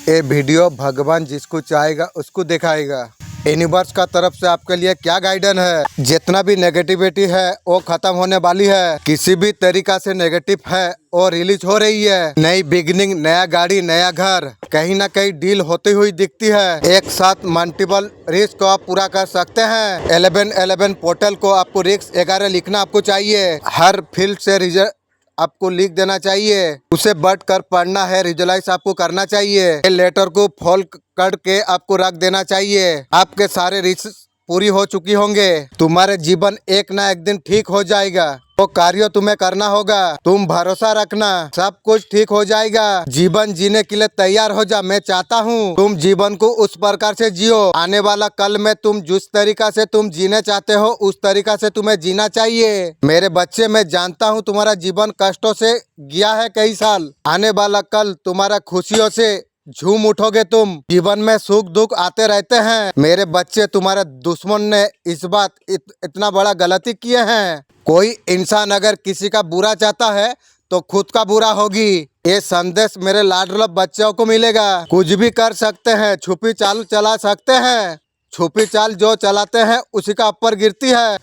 ये वीडियो भगवान जिसको चाहेगा उसको दिखाएगा। यूनिवर्स का तरफ से आपके लिए क्या गाइडेंस है, जितना भी नेगेटिविटी है वो खत्म होने वाली है। किसी भी तरीका से नेगेटिव है वो रिलीज हो रही है। नई बिगिनिंग, नया गाड़ी, नया घर, कहीं ना कहीं डील होती हुई दिखती है। एक साथ मल्टीपल रिस्क को आप पूरा कर सकते हैं। 11-11 पोर्टल को आपको रिस्क 11 लिखना आपको चाहिए। हर फील्ड से रिजल्ट आपको लिख देना चाहिए, उसे बढ़ कर पढ़ना है, विजुअलाइज आपको करना चाहिए। लेटर को फोल्ड करके आपको रख देना चाहिए। आपके सारे रिस्क पूरी हो चुकी होंगे। तुम्हारे जीवन एक ना एक दिन ठीक हो जाएगा। वो कार्य तुम्हें करना होगा, तुम भरोसा रखना, सब कुछ ठीक हो जाएगा। जीवन जीने के लिए तैयार हो जा। मैं चाहता हूँ तुम जीवन को उस प्रकार से जियो। आने वाला कल में तुम जिस तरीका से तुम जीने चाहते हो उस तरीका से तुम्हें जीना चाहिए। मेरे बच्चे, मैं जानता हूँ तुम्हारा जीवन कष्टों से गया है कई साल। आने वाला कल तुम्हारा खुशियों से झूम उठोगे तुम। जीवन में सुख दुख आते रहते हैं। मेरे बच्चे, तुम्हारे दुश्मन ने इस बात इतना बड़ा गलती किए हैं। कोई इंसान अगर किसी का बुरा चाहता है तो खुद का बुरा होगी। ये संदेश मेरे लाडले बच्चों को मिलेगा। कुछ भी कर सकते हैं, छुपी चाल चला सकते हैं। छुपी चाल जो चलाते हैं उसी का ऊपर गिरती है।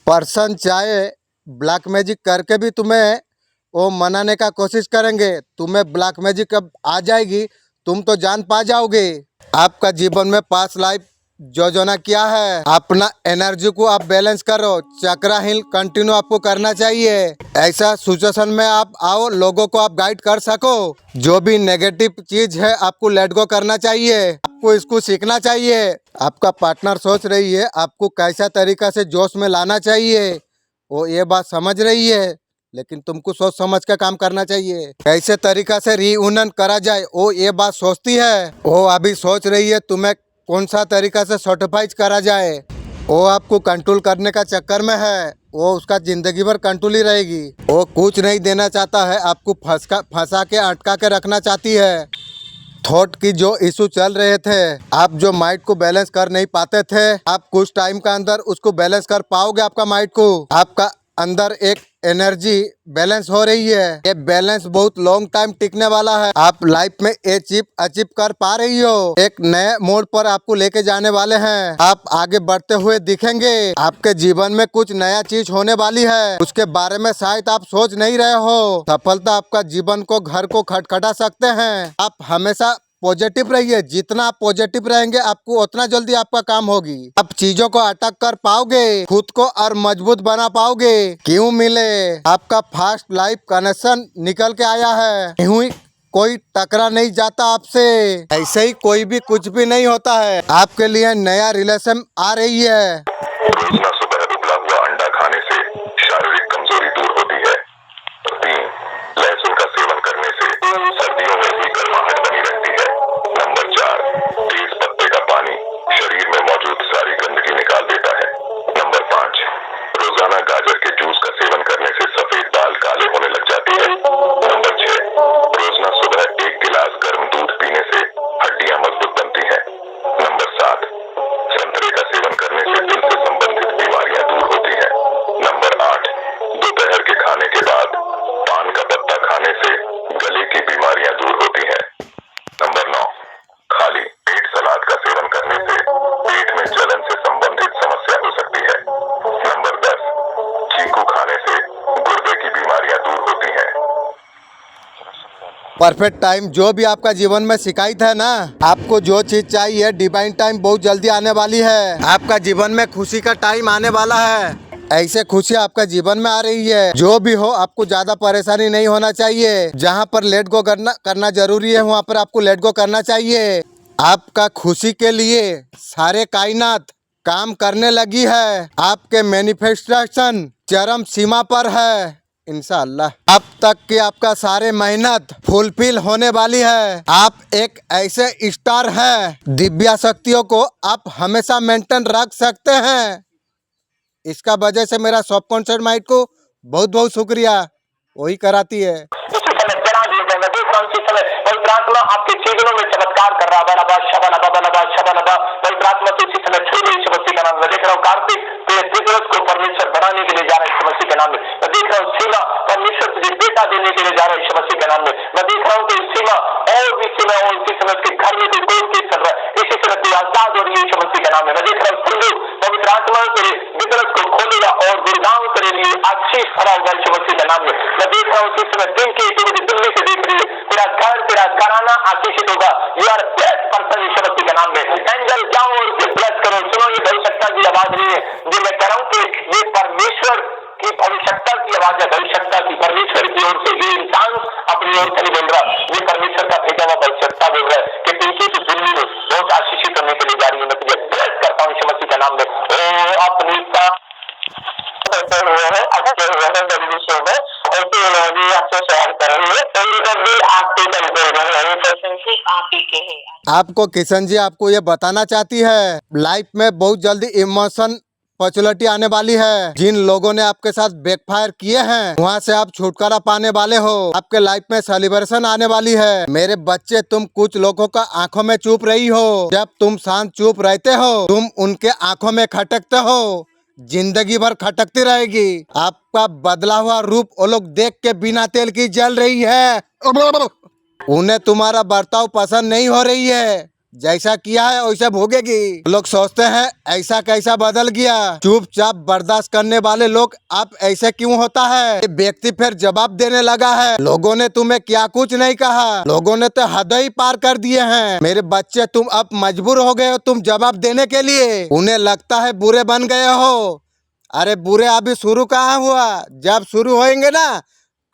पर्सन चाहे ब्लैक मैजिक करके भी तुम्हें वो मनाने का कोशिश करेंगे। तुम्हें ब्लैक मैजिक अब आ जाएगी, तुम तो जान पा जाओगे। आपका जीवन में पास्ट लाइफ योजना क्या है, अपना एनर्जी को आप बैलेंस करो। चक्रा हिल कंटिन्यू आपको करना चाहिए। ऐसा सिचुएशन में आप आओ, लोगों को आप गाइड कर सको। जो भी नेगेटिव चीज है आपको लेट गो करना चाहिए। आपको इसको सीखना चाहिए। आपका पार्टनर सोच रही है आपको कैसा तरीका से जोश में लाना चाहिए, वो ये बात समझ रही है, लेकिन तुमको सोच समझ कर काम करना चाहिए। कैसे तरीका से रियूनियन करा जाए वो ये बात सोचती है। वो अभी सोच रही है तुम्हें कौन सा तरीका से सर्टिफाइज करा जाए। वो आपको कंट्रोल करने का चक्कर में है। वो उसका जिंदगी भर कंट्रोल ही रहेगी। वो कुछ नहीं देना चाहता है, आपको फंसा के अटका के रखना चाहती है। थॉट की जो इशू चल रहे थे, आप जो माइंड को बैलेंस कर नहीं पाते थे, आप कुछ टाइम का अंदर उसको बैलेंस कर पाओगे। आपका माइंड को, आपका अंदर एक एनर्जी बैलेंस हो रही है। ये बैलेंस बहुत लॉन्ग टाइम टिकने वाला है। आप लाइफ में ये चीज अचीव कर पा रही हो। एक नए मोड़ पर आपको लेके जाने वाले हैं। आप आगे बढ़ते हुए दिखेंगे। आपके जीवन में कुछ नया चीज होने वाली है, उसके बारे में शायद आप सोच नहीं रहे हो। सफलता आपका जीवन को, घर को खटखटा सकते हैं। आप हमेशा पॉजिटिव रहिए। जितना आप पॉजिटिव रहेंगे आपको उतना जल्दी आपका काम होगी। आप चीजों को अटक कर पाओगे, खुद को और मजबूत बना पाओगे। क्यों मिले, आपका फास्ट लाइफ कनेक्शन निकल के आया है। यूं ही कोई टकरा नहीं जाता आपसे, ऐसे ही कोई भी कुछ भी नहीं होता है। आपके लिए नया रिलेशन आ रही है। रोजाना सुबह उबला हुआ अंडा खाने से शारीरिक कमजोरी दूर होती है। 3, लहसुन का सेवन करने से सर्दियों में भी गर्माहट बनी रहती है। नंबर 4, तेज पत्ते का पानी शरीर में मौजूद सारी गंदगी निकाल देता है। नंबर 5, रोजाना गाजर के जूस का सेवन करने से सफेद बाल काले होने लग जाते हैं। नंबर 6, रोजाना सुबह 1 गिलास गर्म दूध पीने से हड्डियां मजबूत बनती हैं। नंबर 7, संतरे का सेवन करने से दिल से संबंधित बीमारियां दूर होती हैं। नंबर 8, दोपहर के खाने के बाद पान का पत्ता खाने से गले की बीमारियां दूर होती हैं। नंबर 9, खाली पेट सलाद का सेवन करने से पेट में जलन से संबंधित समस्या हो सकती है। नंबर 10, चीकू खाने से गुर्दे की बीमारियां दूर होती हैं। परफेक्ट टाइम जो भी आपका जीवन में शिकायत है ना, आपको जो चीज चाहिए डिवाइन टाइम बहुत जल्दी आने वाली है। आपका जीवन में खुशी का टाइम आने वाला है। ऐसे खुशी आपका जीवन में आ रही है। जो भी हो, आपको ज्यादा परेशानी नहीं होना चाहिए। जहाँ पर लेट गो करना जरूरी है वहाँ पर आपको लेट गो करना चाहिए। आपका खुशी के लिए सारे कायनात काम करने लगी है। आपके मैनिफेस्टेशन चरम सीमा पर है। इंशाअल्लाह अब तक की आपका सारे मेहनत फुलफिल होने वाली है। आप एक ऐसे स्टार हैं, दिव्या शक्तियों को आप हमेशा मेंटेन रख सकते हैं। इसका वजह से मेरा सबकॉन्शियस माइंड को बहुत बहुत शुक्रिया, वही कराती है। प्रार्थना आपके जीवनों में चमत्कार कर रहा है। प्रार्थना से इसी समय छू रही मसीह का नाम में। देख रहा हूँ कार्तिक बिजनेस को परमेश्वर बढ़ाने के लिए जा रहा है मसीह के नाम में। मैं देख रहा हूँ सीमा परमेश्वर तुझे बेटा देने के लिए जा रहा है मसीह के नाम में। मैं देख रहा हूँ कि सीमा और भी सीमा हूँ उसी समय उसके घर में कोई कोर्ट केस चल रहा है, इसी समय कोई आजाद हो रही है यीशु मसीह के नाम में। मैं देख रहा हूँ संदेश पवित्र आत्मा तेरे बिजनेस को खोलेगा और गुरुगांव तेरे लिए आशीष भरा होगा यीशु मसीह के नाम में। मैं देख रहा हूँ उसी समय दिन की एक्टिविटी दिल्ली से देख रही है, तेरा घर तेरा घराना आशीषित होगा। यू आर ब्लेस्ड पर्सन यीशु मसीह के नाम में। एंजल जाओ और उसे ब्लेस करो। सुनो ये भविष्यता की आवाज नहीं है, जो मैं कह रहा हूँ कि ये परमेश्वर की भविष्यता की आवाज है, भविष्यता की, परमेश्वर की ओर से। ये इंसान अपनी ओर से नहीं बोल रहा, ये परमेश्वर का भेजा हुआ भविष्यता बोल रहा है कि पिंकी की दिल्ली में बहुत आशीषित होने के लिए जा रही है। मैं तुझे ब्लेस करता हूँ यीशु मसीह के नाम में। ओ अपनी अच्छे हुए हैं, अच्छे हुए हैं शो में, ऐसे भी आपसे शेयर करेंगे। तो भी आपके चलते रहे क्वेश्चन सिर्फ आप ही के हैं। आपको किशन जी आपको ये बताना चाहती है लाइफ में बहुत जल्दी इमोशन पॉपुलैरिटी आने वाली है। जिन लोगों ने आपके साथ बैकफायर किए हैं वहाँ से आप छुटकारा पाने वाले हो। आपके लाइफ में सेलिब्रेशन आने वाली है। मेरे बच्चे, तुम कुछ लोगों का आंखों में चुप रही हो। जब तुम शांत चुप रहते हो तुम उनके आंखों में खटकते हो, जिंदगी भर खटकती रहेगी। आपका बदला हुआ रूप वो लोग देख के बिना तेल की जल रही है। उन्हें तुम्हारा बर्ताव पसंद नहीं हो रही है, जैसा किया है वैसा भोगेगी। लोग सोचते हैं ऐसा कैसा बदल गया। चुपचाप बर्दाश्त करने वाले लोग आप ऐसे क्यों होता है। ये व्यक्ति फिर जवाब देने लगा है, लोगों ने तुम्हें क्या कुछ नहीं कहा, लोगों ने तो हद ही पार कर दिए हैं। मेरे बच्चे, तुम अब मजबूर हो गए हो तुम जवाब देने के लिए। उन्हें लगता है बुरे बन गए हो। अरे बुरे अभी शुरू कहाँ हुआ, जब शुरू होएंगे ना,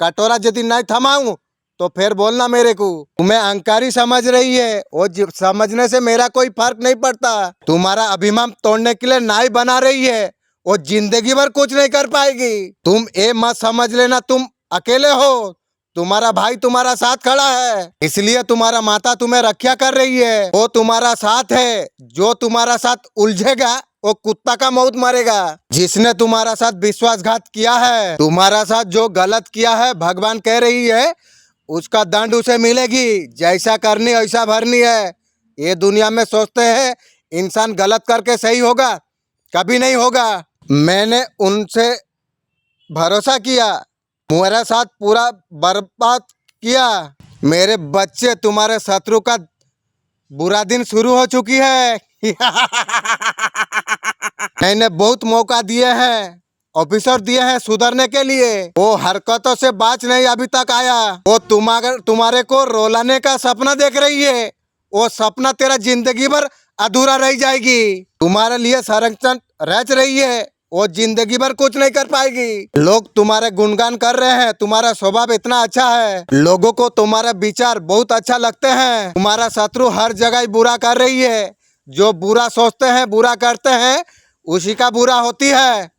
कटोरा यदि नहीं थमाऊं तो फिर बोलना मेरे को। तुम्हें अहंकारी समझ रही है, वो समझने से मेरा कोई फर्क नहीं पड़ता। तुम्हारा अभिमान तोड़ने के लिए नाई बना रही है, वो जिंदगी भर कुछ नहीं कर पाएगी। तुम ये मत समझ लेना तुम अकेले हो, तुम्हारा भाई तुम्हारा साथ खड़ा है, इसलिए तुम्हारा माता तुम्हें रक्षा कर रही है। वो तुम्हारा साथ है। जो तुम्हारा साथ उलझेगा वो कुत्ता का मौत मरेगा। जिसने तुम्हारा साथ विश्वासघात किया है, तुम्हारा साथ जो गलत किया है, भगवान कह रही है उसका दंड उसे मिलेगी। जैसा करनी वैसा भरनी है। ये दुनिया में सोचते हैं इंसान गलत करके सही होगा, कभी नहीं होगा। मैंने उनसे भरोसा किया, मेरा साथ पूरा बर्बाद किया। मेरे बच्चे, तुम्हारे शत्रु का बुरा दिन शुरू हो चुकी है। मैंने बहुत मौका दिए हैं, ऑफिसर दिए हैं सुधरने के लिए। वो हरकतों से बाज नहीं अभी तक आया। वो तुम्हारे को रोलाने का सपना देख रही है, वो सपना तेरा जिंदगी भर अधूरा रह जाएगी। तुम्हारे लिए संरक्षण रच रही है, वो जिंदगी भर कुछ नहीं कर पाएगी। लोग तुम्हारे गुणगान कर रहे हैं, तुम्हारा स्वभाव इतना अच्छा है, लोगों को तुम्हारा विचार बहुत अच्छा लगते हैं। तुम्हारा शत्रु हर जगह बुरा कर रही है। जो बुरा सोचते हैं, बुरा करते हैं, उसी का बुरा होती है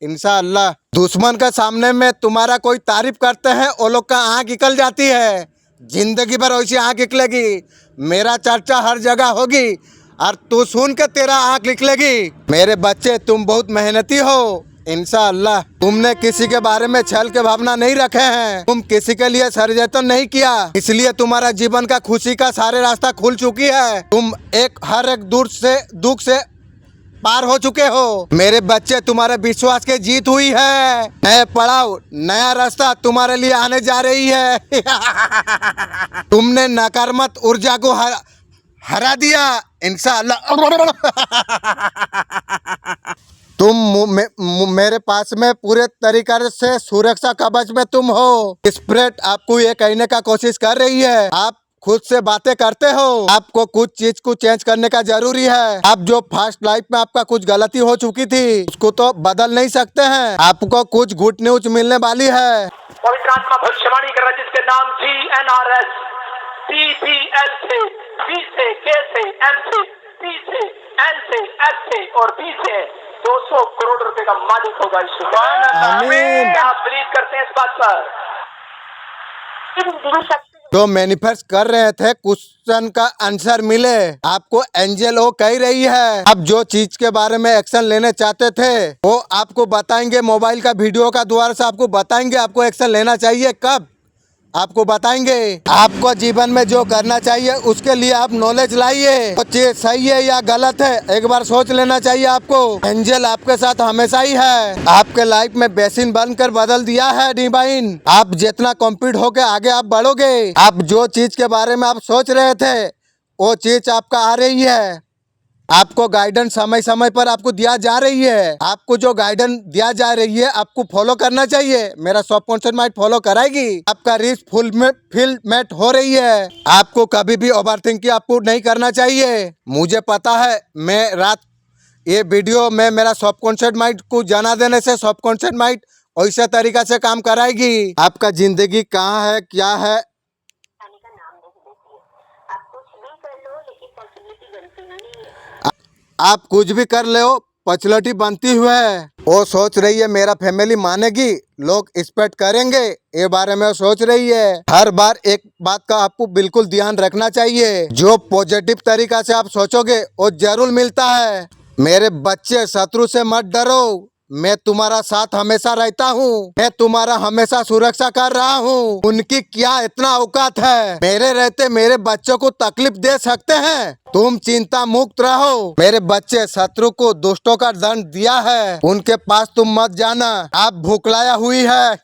इंशाअल्लाह। दुश्मन के सामने में तुम्हारा कोई तारीफ करते हैं, वो लोग का आँख निकल जाती है। जिंदगी भर वैसी आँख निकलेगी। मेरा चर्चा हर जगह होगी और तू सुन के तेरा आँख निकलेगी। मेरे बच्चे, तुम बहुत मेहनती हो इंशाअल्लाह। तुमने किसी के बारे में छल के भावना नहीं रखे हैं, तुम किसी के लिए षड्यंत्र नहीं किया, इसलिए तुम्हारा जीवन का खुशी का सारे रास्ता खुल चुकी है। तुम हर एक दुख से पार हो चुके हो। मेरे बच्चे, तुम्हारे विश्वास की जीत हुई है। नए पड़ाव, नया रास्ता तुम्हारे लिए आने जा रही है। तुमने नकारात्मक ऊर्जा को हरा दिया इंशाअल्लाह। तुम मेरे पास में पूरे तरीके से सुरक्षा कवच में तुम हो। स्प्रेड आपको ये कहने का कोशिश कर रही है, आप खुद से बातें करते हो। आपको कुछ चीज को चेंज करने का जरूरी है। आप जो फास्ट लाइफ में आपका कुछ गलती हो चुकी थी उसको तो बदल नहीं सकते हैं। आपको कुछ गुड न्यूज मिलने वाली है। पवित्र आत्मा भविष्यवाणी कर रहा है जिसके नाम GNRS, PPL से, B से, K से, M से, P से, N से, S से और B से 200 करोड़ रुपए का मालिक होगा। आमीन। आप बिलीव करते हैं इस बात पर? जो मैनिफेस्ट कर रहे थे क्वेश्चन का आंसर मिले। आपको एंजल वो कह रही है, आप जो चीज के बारे में एक्शन लेने चाहते थे वो आपको बताएंगे। मोबाइल का वीडियो का द्वारा से आपको बताएंगे आपको एक्शन लेना चाहिए कब आपको बताएंगे। आपको जीवन में जो करना चाहिए उसके लिए आप नॉलेज लाइए। वो चीज सही है या गलत है एक बार सोच लेना चाहिए आपको। एंजल आपके साथ हमेशा ही है। आपके लाइफ में बेसिन बनकर बदल दिया है डिवाइन। आप जितना कॉम्पीट होके आगे आप बढ़ोगे, आप जो चीज के बारे में आप सोच रहे थे वो चीज आपका आ रही है। आपको गाइडेंस समय समय पर आपको दिया जा रही है। आपको जो गाइडेंस दिया जा रही है आपको फॉलो करना चाहिए। मेरा सबकॉन्शियस माइंड फॉलो कराएगी। आपका रिस्क फुल में फिल मेट हो रही है। आपको कभी भी ओवर थिंकिंग आपको नहीं करना चाहिए। मुझे पता है मैं रात ये वीडियो में मेरा सबकॉन्शियस माइंड को जाना देने से सबकॉन्शियस माइंड वैसे तरीका से काम कराएगी। आपका जिंदगी कहाँ है क्या है पानी का नाम नहीं देती है। आप कुछ भी कर लो लेकिन पॉसिबिलिटी बनती नहीं है। आप कुछ भी कर ले हो पॉपुलैरिटी बनती हुई है। वो सोच रही है मेरा फैमिली मानेगी, लोग एक्सपेक्ट करेंगे, ये बारे में वो सोच रही है। हर बार एक बात का आपको बिल्कुल ध्यान रखना चाहिए, जो पॉजिटिव तरीका से आप सोचोगे वो जरूर मिलता है। मेरे बच्चे शत्रु से मत डरो, मैं तुम्हारा साथ हमेशा रहता हूँ। मैं तुम्हारा हमेशा सुरक्षा कर रहा हूँ। उनकी क्या इतना औकात है, मेरे रहते मेरे बच्चों को तकलीफ दे सकते हैं। तुम चिंता मुक्त रहो। मेरे बच्चे शत्रु को दुष्टों का दंड दिया है, उनके पास तुम मत जाना। आप भूखलाया हुई है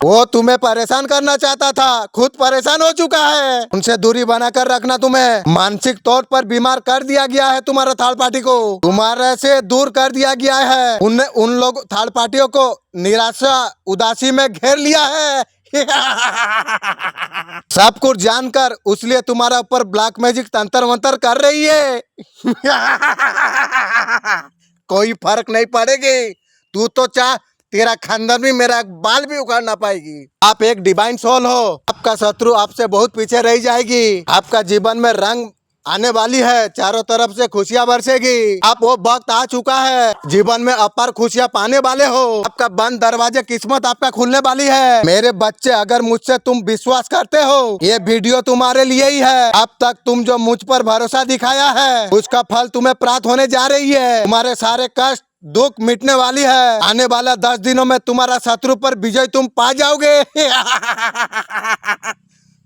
वो तुम्हें परेशान करना चाहता था, खुद परेशान हो चुका है। उनसे दूरी बनाकर रखना। तुम्हें मानसिक तौर पर बीमार कर दिया गया है। तुम्हारा थर्ड पार्टी को तुम्हारे से दूर कर दिया गया है। उन लोग थर्ड पार्टियों को निराशा उदासी में घेर लिया है सब कुछ जानकर उसलिए तुम्हारा ऊपर ब्लैक मैजिक तंत्र मंत्र कर रही है कोई फर्क नहीं पड़ेगी। तू तो चाह तेरा खानदान भी मेरा बाल भी उखाड़ ना पाएगी। आप एक डिवाइन सोल हो। आपका शत्रु आपसे बहुत पीछे रह जाएगी। आपका जीवन में रंग आने वाली है, चारों तरफ से खुशियां बरसेगी। आप वो वक्त आ चुका है, जीवन में अपार खुशियां पाने वाले हो। आपका बंद दरवाजे किस्मत आपका खुलने वाली है। मेरे बच्चे अगर मुझसे तुम विश्वास करते हो ये वीडियो तुम्हारे लिए ही है। अब तक तुम जो मुझ पर भरोसा दिखाया है उसका फल तुम्हें प्राप्त होने जा रही है। तुम्हारे सारे कष्ट दुख मिटने वाली है। आने वाला 10 दिनों में तुम्हारा शत्रु पर विजय तुम पा जाओगे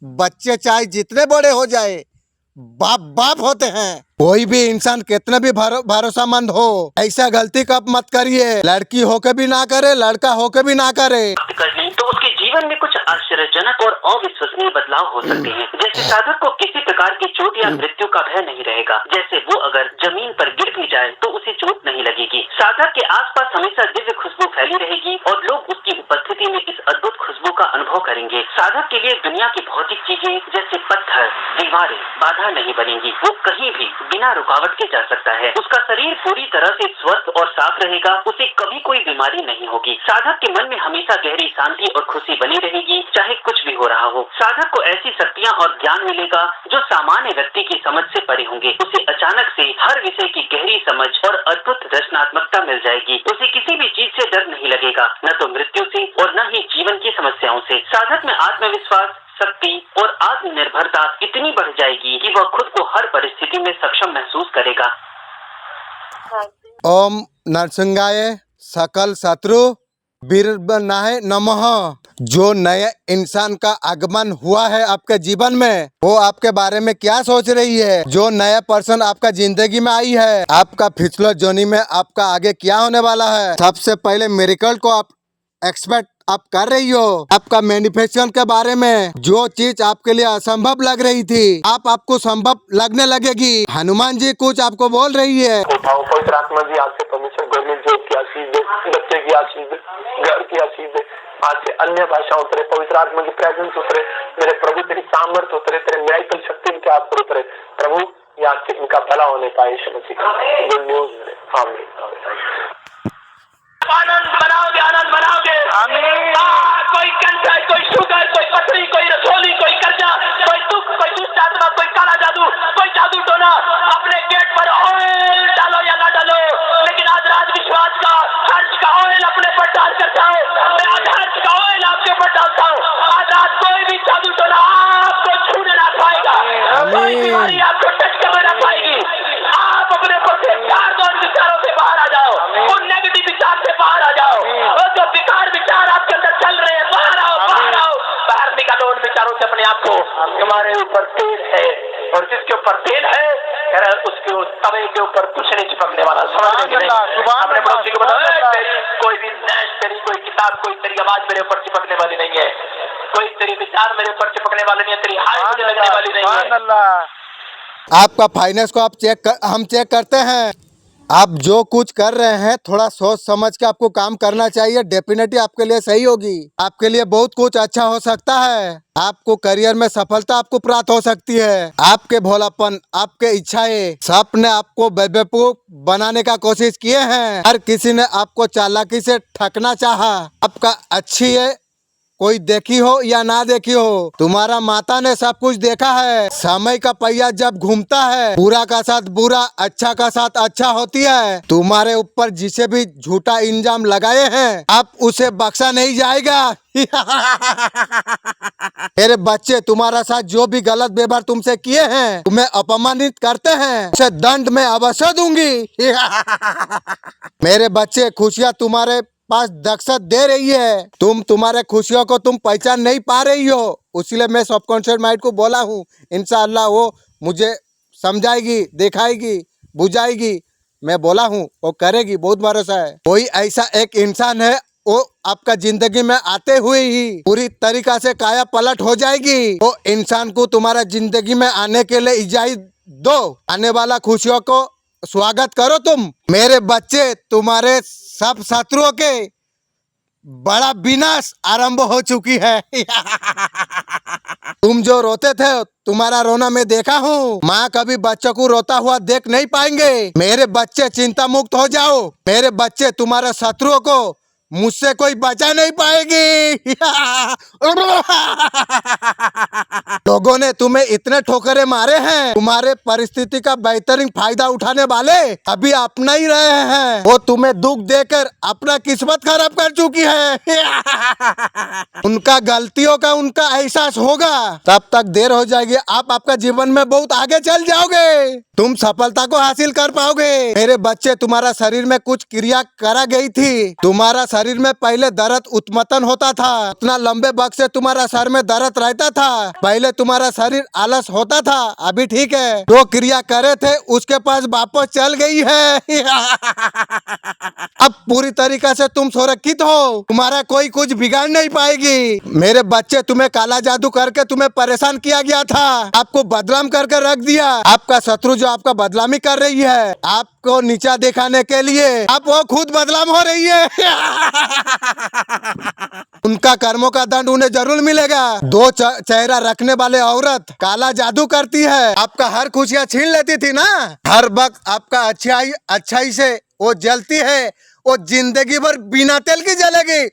बच्चे चाहे जितने बड़े हो जाए बाप बाप होते हैं। कोई भी इंसान कितना भी भरोसामंद हो, ऐसा गलती कब मत करिए। लड़की होके भी ना करे, लड़का होके भी ना करे। कर ली तो उसके जीवन में कुछ आश्चर्यजनक और अविश्वसनीय बदलाव हो सकते हैं। जैसे साधक को किसी प्रकार की चोट या मृत्यु का भय नहीं रहेगा। जैसे वो अगर जमीन पर गिर भी जाए तो उसे चोट नहीं लगेगी। साधक के आसपास हमेशा दिव्य खुशबू फैली रहेगी और लोग उसकी उपस्थिति में इस अद्भुत खुशबू का अनुभव करेंगे। साधक के लिए दुनिया की भौतिक चीजें जैसे पत्थर, दीवारें बाधा नहीं बनेंगी। वो कहीं भी बिना रुकावट के जा सकता है। उसका शरीर पूरी तरह से स्वस्थ और साफ रहेगा। उसे कभी कोई बीमारी नहीं होगी। साधक के मन में हमेशा गहरी शांति और खुशी बनी रहेगी, चाहे कुछ भी हो रहा हो। साधक को ऐसी शक्तियाँ और ज्ञान मिलेगा जो सामान्य व्यक्ति की समझ से परे होंगे। उसे अचानक से हर विषय की गहरी समझ और अद्भुत रचनात्मकता मिल जाएगी। उसे किसी भी चीज से डर नहीं लगेगा, न तो मृत्यु से और न ही जीवन की समस्याओं से। साधक में आत्मविश्वास, शक्ति और आत्मनिर्भरता इतनी बढ़ जाएगी कि वह खुद को हर परिस्थिति में सक्षम महसूस करेगा। ओम नरसिंहाय सकल शत्रु वीरनाय नमः। जो नए इंसान का आगमन हुआ है आपके जीवन में वो आपके बारे में क्या सोच रही है। जो नया पर्सन आपका जिंदगी में आई है, आपका पिछले जोनी में आपका आगे क्या होने वाला है। सबसे पहले मिरेकल को आप एक्सपेक्ट आप कर रही हो। आपका मैनिफेस्टेशन के बारे में जो चीज आपके लिए असंभव लग रही थी आपको संभव लगने लगेगी। हनुमान जी कुछ आपको बोल रही है। उठाओ पवित्र आत्मा जी, आज से परमेश्वर गवर्नमेंट जॉब की आशीष दे, बच्चे की आशीष दे, घर की आशीष दे। आज से अन्य भाषा उतरे, पवित्र आत्मा की प्रेजेंस उतरे। मेरे प्रभु तेरी सामर्थ्य उतरे, तेरे न्यायिक शक्ति इनके आप पर उतरे। प्रभु ये आज से इनका भला होने पाए यीशु मसीह का गुड न्यूज मिले। आमीन। आनंद मनाओगे, आनंद मनाओगे। कोई कैंसर, कोई शुगर, कोई पथरी, कोई रसोली, कोई कर्जा, कोई दुख, कोई दुष्ट आत्मा, कोई काला जादू, कोई जादू टोना अपने गेट पर ऑयल डालो या ना डालो, लेकिन आज राज विश्वास का हर्ष का ऑयल अपने पर डाल करता हूँ। मैं आज हर्ष का ऑयल आपके ऊपर डालता हूँ। आज रात कोई भी जादू टोना आपको छूने ना पाएगा, कोई बीमारी आपको टच करने ना पाएगी। आप अपने पक्षे विचारों से बाहर आ जाओ, उन नेगेटिव विचार से बाहर आ जाओ। अपने आप को तुम्हारे ऊपर तेल है, और जिसके ऊपर तेल है कह रहा है, उसके तवे के ऊपर कुछ नहीं चिपकने वाला। समझ रहे कि नहीं? अपने पड़ोसी को बताओ, तेरी कोई भी नैश, तेरी कोई किताब, कोई तेरी आवाज मेरे ऊपर चिपकने वाली नहीं है, कोई तेरी विचार मेरे ऊपर चिपकने वाले नहीं है, तेरी हाय मुझे लगने वाली नहीं है। आपका फाइनेंस को हम चेक करते हैं। आप जो कुछ कर रहे हैं थोड़ा सोच समझ के आपको काम करना चाहिए। डेफिनेटली आपके लिए सही होगी, आपके लिए बहुत कुछ अच्छा हो सकता है। आपको करियर में सफलता आपको प्राप्त हो सकती है। आपके भोलापन, आपके इच्छाएं, सब ने आपको बेवकूफ बनाने का कोशिश किए हैं। हर किसी ने आपको चालाकी से ठगना चाहा। आपका अच्छी है, कोई देखी हो या ना देखी हो, तुम्हारा माता ने सब कुछ देखा है। समय का पहिया जब घूमता है, बुरा का साथ बुरा, अच्छा का साथ अच्छा होती है। तुम्हारे ऊपर जिसे भी झूठा इल्जाम लगाए हैं, अब उसे बख्शा नहीं जाएगा। मेरे बच्चे, तुम्हारा साथ जो भी गलत व्यवहार तुमसे किए हैं, तुम्हें अपमानित करते हैं, उसे दंड में अवश्य दूंगी। मेरे बच्चे, खुशियाँ तुम्हारे पास दक्षत दे रही है, तुम्हारे खुशियों को तुम पहचान नहीं पा रही हो। इसलिए मैं सबकॉन्शियस माइंड को बोला हूँ, इंशाअल्लाह वो मुझे समझाएगी, दिखाएगी, बुझाएगी। मैं बोला हूँ वो करेगी, बहुत भरोसा है। कोई ऐसा एक इंसान है, वो आपका जिंदगी में आते हुए ही पूरी तरीका से काया पलट हो जाएगी। वो इंसान को तुम्हारा जिंदगी में आने के लिए इजाजत दो, आने वाला खुशियों को स्वागत करो। तुम मेरे बच्चे, तुम्हारे सब शत्रुओं के बड़ा विनाश आरंभ हो चुकी है। तुम जो रोते थे, तुम्हारा रोना मैं देखा हूँ। माँ कभी बच्चों को रोता हुआ देख नहीं पाएंगे। मेरे बच्चे, चिंता मुक्त हो जाओ। मेरे बच्चे, तुम्हारे शत्रुओं को मुझसे कोई बचा नहीं पाएगी। लोगों ने तुम्हें इतने ठोकरे मारे हैं, तुम्हारे परिस्थिति का बेहतरीन फायदा उठाने वाले अभी अपना ही रहे हैं। वो तुम्हें दुख देकर अपना किस्मत खराब कर चुकी है। उनका गलतियों का उनका एहसास होगा, तब तक देर हो जाएगी। आप आपका जीवन में बहुत आगे चल जाओगे, तुम सफलता को हासिल कर पाओगे। मेरे बच्चे, तुम्हारा शरीर में कुछ क्रिया करा गई थी। तुम्हारा शरीर में पहले दर्द उत्पन्न होता था, उतना लंबे वक्त से तुम्हारा सर में दर्द रहता था। पहले तुम्हारा शरीर आलस होता था, अभी ठीक है। जो क्रिया करे थे उसके पास वापस चल गई है। अब पूरी तरीका से तुम सुरक्षित हो, तुम्हारा कोई कुछ बिगाड़ नहीं पाएगी। मेरे बच्चे, तुम्हें काला जादू करके तुम्हें परेशान किया गया था, आपको बदनाम करके रख दिया। आपका शत्रु जो आपका बदनामी कर रही है, आपको नीचा दिखाने के लिए, अब वो खुद बदनाम हो रही है। उनका कर्मों का दंड उन्हें जरूर मिलेगा। दो चेहरा रखने वाले औरत काला जादू करती है, आपका हर खुशियाँ छीन लेती थी ना। हर वक्त आपका अच्छाई से वो जलती है, वो जिंदगी भर बिना तेल की जलेगी।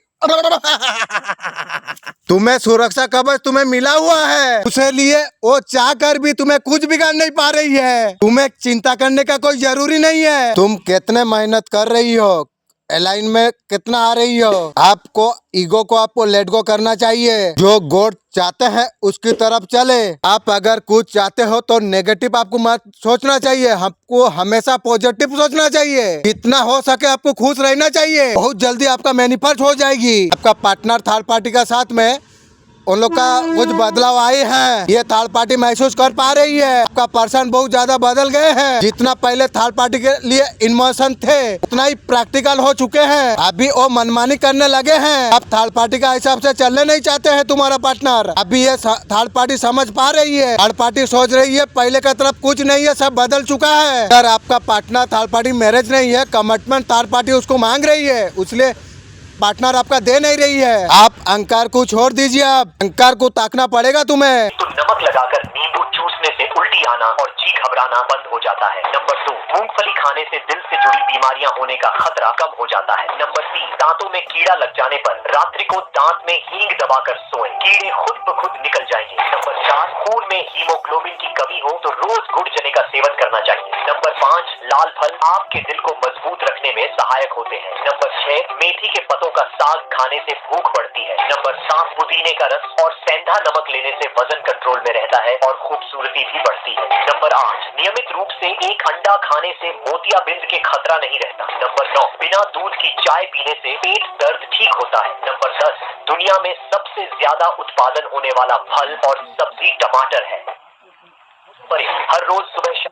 तुम्हें सुरक्षा कवच तुम्हें मिला हुआ है, उसे लिए वो चाह कर भी तुम्हें कुछ बिगाड़ नहीं पा रही है। तुम्हें चिंता करने का कोई जरूरी नहीं है। तुम कितने मेहनत कर रही हो, लाइन में कितना आ रही हो, आपको ईगो को आपको लेट गो करना चाहिए। जो गोड चाहते हैं उसकी तरफ चले। आप अगर कुछ चाहते हो तो नेगेटिव आपको मत सोचना चाहिए, आपको हमेशा पॉजिटिव सोचना चाहिए। जितना हो सके आपको खुश रहना चाहिए। बहुत जल्दी आपका मैनिफेस्ट हो जाएगी। आपका पार्टनर थर्ड पार्टी का साथ में उन लोग का कुछ बदलाव आए हैं, ये थर्ड पार्टी महसूस कर पा रही है। आपका पर्सन बहुत ज्यादा बदल गए हैं। जितना पहले थर्ड पार्टी के लिए इमोशन थे, उतना ही प्रैक्टिकल हो चुके हैं। अभी वो मनमानी करने लगे हैं। अब थर्ड पार्टी का हिसाब से चलने नहीं चाहते हैं तुम्हारा पार्टनर। अभी ये थर्ड पार्टी समझ पा रही है। थर्ड पार्टी सोच रही है पहले की तरफ कुछ नहीं है, सब बदल चुका है। अगर आपका पार्टनर थर्ड पार्टी मैरिज नहीं है, कमिटमेंट थर्ड पार्टी उसको मांग रही है, इसलिए पार्टनर आपका दे नहीं रही है। आप अहंकार को छोड़ दीजिए, आप अहंकार को ताकना पड़ेगा तुम्हें। तो नमक लगाकर नींबू चूसने से उल्टी आना और जी घबराना बंद हो जाता है। नंबर 2, मूंगफली खाने से दिल से जुड़ी बीमारियां होने का खतरा कम हो जाता है। नंबर 3, दांतों में कीड़ा लग जाने पर रात्रि को दांत में हींग दबाकर सोएं, कीड़े खुद ब खुद निकल जाएंगे। नंबर 4, खून में हीमोग्लोबिन की कमी हो तो रोज गुड़ चने का सेवन करना चाहिए। नंबर 5, लाल फल आपके दिल को मजबूत रखने में सहायक होते हैं। नंबर 6, मेथी के पत्तों का साग खाने से भूख बढ़ती है। नंबर 7, पुदीने का रस और सेंधा नमक लेने से वजन कंट्रोल में रहता है और खूबसूरती भी बढ़ती है। नंबर 8, नियमित रूप से एक अंडा खाने से मोतियाबिंद के खतरा नहीं रहता। नंबर 9, बिना दूध की चाय पीने से पेट दर्द ठीक होता है। नंबर 10, दुनिया में सबसे ज्यादा उत्पादन होने वाला फल और सब्जी टमाटर है। हर रोज सुबह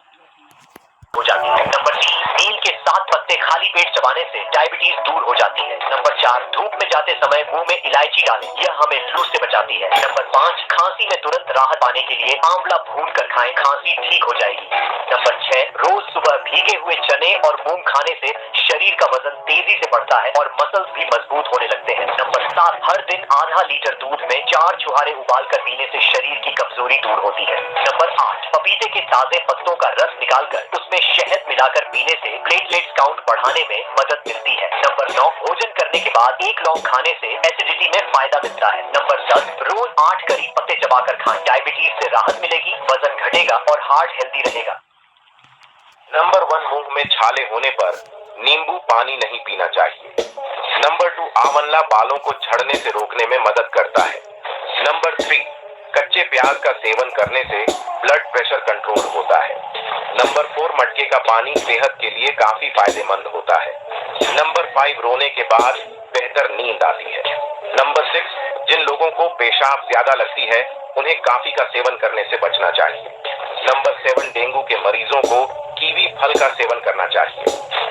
हो जाती है। नंबर 3, नीम के 7 पत्ते खाली पेट चबाने से डायबिटीज दूर हो जाती है। नंबर 4, धूप में जाते समय मुंह में इलायची डालें, यह हमें फ्लू से बचाती है। नंबर 5, खांसी में तुरंत राहत पाने के लिए आंवला भून कर खाएं, खांसी ठीक हो जाएगी। नंबर 6, रोज सुबह भीगे हुए चने और मूंग खाने से शरीर का वजन तेजी से बढ़ता है और मसल्स भी मजबूत होने लगते हैं। नंबर 7, हर दिन आधा लीटर दूध में 4 छुहारे उबाल कर पीने से शरीर की कमजोरी दूर होती है। नंबर 8, पपीते के ताजे पत्तों का रस निकालकर उसमें शहद मिलाकर पीने से प्लेटलेट्स काउंट बढ़ाने में मदद मिलती है। नंबर 9, भोजन करने के बाद 1 लौंग खाने से एसिडिटी में फायदा मिलता है। नंबर 10, रोज 8 करी पत्ते चबाकर खाएं, डायबिटीज से राहत मिलेगी, वजन घटेगा और हार्ट हेल्दी रहेगा। नंबर 1, मुंह में छाले होने पर नींबू पानी नहीं पीना चाहिए। नंबर 2, आंवला बालों को झड़ने से रोकने में मदद करता है। नंबर 3, कच्चे प्याज का सेवन करने से ब्लड प्रेशर कंट्रोल होता है। नंबर 4, मटके का पानी सेहत के लिए काफी फायदेमंद होता है। नंबर 5, रोने के बाद बेहतर नींद आती है। नंबर 6, जिन लोगों को पेशाब ज्यादा लगती है उन्हें कॉफी का सेवन करने से बचना चाहिए। नंबर 7, डेंगू के मरीजों को कीवी फल का सेवन करना चाहिए।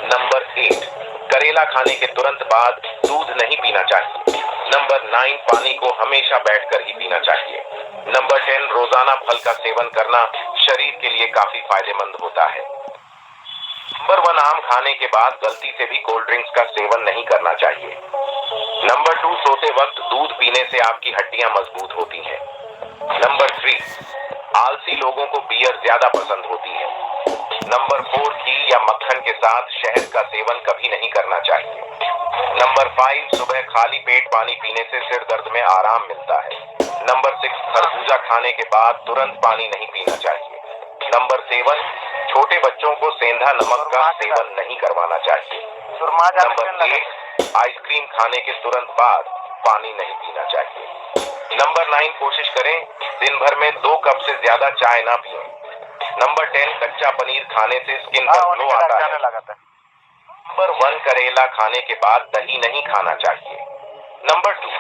नंबर 8, करेला खाने के तुरंत बाद दूध नहीं पीना चाहिए। नंबर 9, पानी को हमेशा बैठकर ही पीना चाहिए। नंबर 10, रोजाना फल का सेवन करना शरीर के लिए काफी फायदेमंद होता है। नंबर 1, आम खाने के बाद गलती से भी कोल्ड ड्रिंक्स का सेवन नहीं करना चाहिए। नंबर 2, सोते वक्त दूध पीने से आपकी हड्डियां मजबूत होती हैं। नंबर 3, आलसी लोगों को बियर ज्यादा पसंद होती है। नंबर 4, घी या मक्खन के साथ शहद का सेवन कभी नहीं करना चाहिए। नंबर 5, सुबह खाली पेट पानी पीने से सिर दर्द में आराम मिलता है। नंबर 6, खरबूजा खाने के बाद तुरंत पानी नहीं पीना चाहिए। नंबर 7, छोटे बच्चों को सेंधा नमक का सेवन नहीं करवाना चाहिए। नंबर 8, आइसक्रीम खाने के तुरंत बाद पानी नहीं पीना चाहिए। नंबर 9, कोशिश करें दिन भर में 2 कप से ज्यादा चाय ना पिएं। नंबर 10, कच्चा पनीर खाने से स्किन पर ग्लो आता है। नंबर 1, करेला खाने के बाद दही नहीं खाना चाहिए। नंबर 2,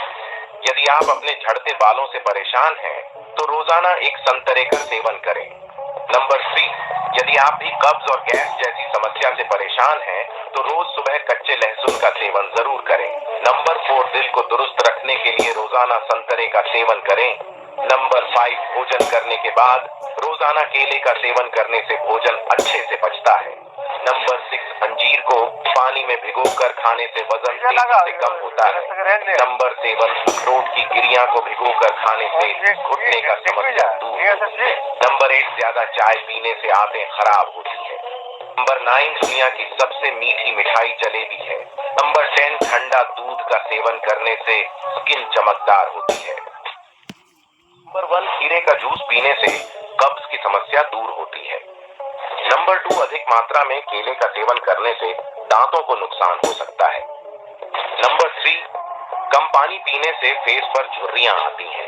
यदि आप अपने झड़ते बालों से परेशान हैं तो रोजाना एक संतरे का सेवन करें। नंबर 3, यदि आप भी कब्ज और गैस जैसी समस्या से परेशान हैं तो रोज सुबह कच्चे लहसुन का सेवन जरूर करें। नंबर 4, दिल को दुरुस्त रखने के लिए रोजाना संतरे का सेवन करें। नंबर 5, भोजन करने के बाद रोजाना केले का सेवन करने से भोजन अच्छे से पचता है। नंबर 6, अंजीर को पानी में भिगोकर खाने से वजन तेजी से कम होता है। नंबर 7, अखरोट की गिरियां को भिगोकर खाने से घुटने का समस्या दूर होती है। नंबर 8, ज्यादा चाय पीने से आंतें खराब होती है। नंबर 9, दुनिया की सबसे मीठी मिठाई जलेबी है। नंबर 10, ठंडा दूध का सेवन करने से स्किन चमकदार होती है। नंबर 1, खीरे का जूस पीने से कब्ज की समस्या दूर होती है। नंबर 2, अधिक मात्रा में केले का सेवन करने से दांतों को नुकसान हो सकता है। नंबर 3, कम पानी पीने से फेस पर झुर्रियां आती हैं।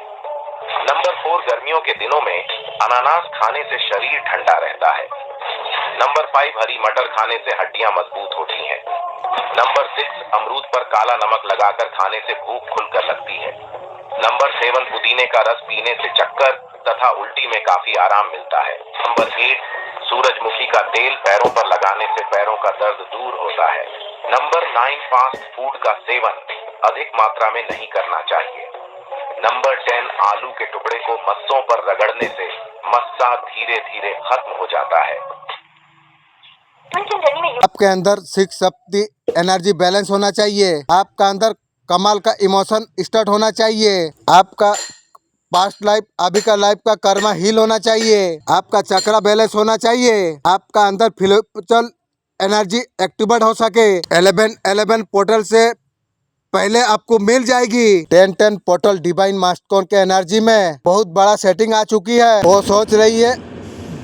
नंबर 4, गर्मियों के दिनों में अनानास खाने से शरीर ठंडा रहता है। नंबर 5, हरी मटर खाने से हड्डियां मजबूत होती हैं। नंबर 6, अमरूद पर काला नमक लगाकर खाने से भूख खुलकर लगती है। नंबर 7, पुदीने का रस पीने से चक्कर तथा उल्टी में काफी आराम मिलता है। नंबर 8, सूरजमुखी का तेल पैरों पर लगाने से पैरों का दर्द दूर होता है। नंबर 9, फास्ट फूड का सेवन अधिक मात्रा में नहीं करना चाहिए। नंबर 10, आलू के टुकड़े को मस्सों पर रगड़ने से मस्सा धीरे धीरे खत्म हो जाता है। आपके अंदर 6 शक्ति एनर्जी बैलेंस होना चाहिए। आपका अंदर कमाल का इमोशन स्टार्ट होना चाहिए। आपका पास्ट लाइफ अभी का लाइफ का कर्मा हील होना चाहिए। आपका चक्रा बैलेंस होना चाहिए। आपका अंदर फिलोचल एनर्जी एक्टिवेट हो सके। 11 पोर्टल से पहले आपको मिल जाएगी 10 पोर्टल डिवाइन मास्टरकॉन के एनर्जी में बहुत बड़ा सेटिंग आ चुकी है। वो सोच रही है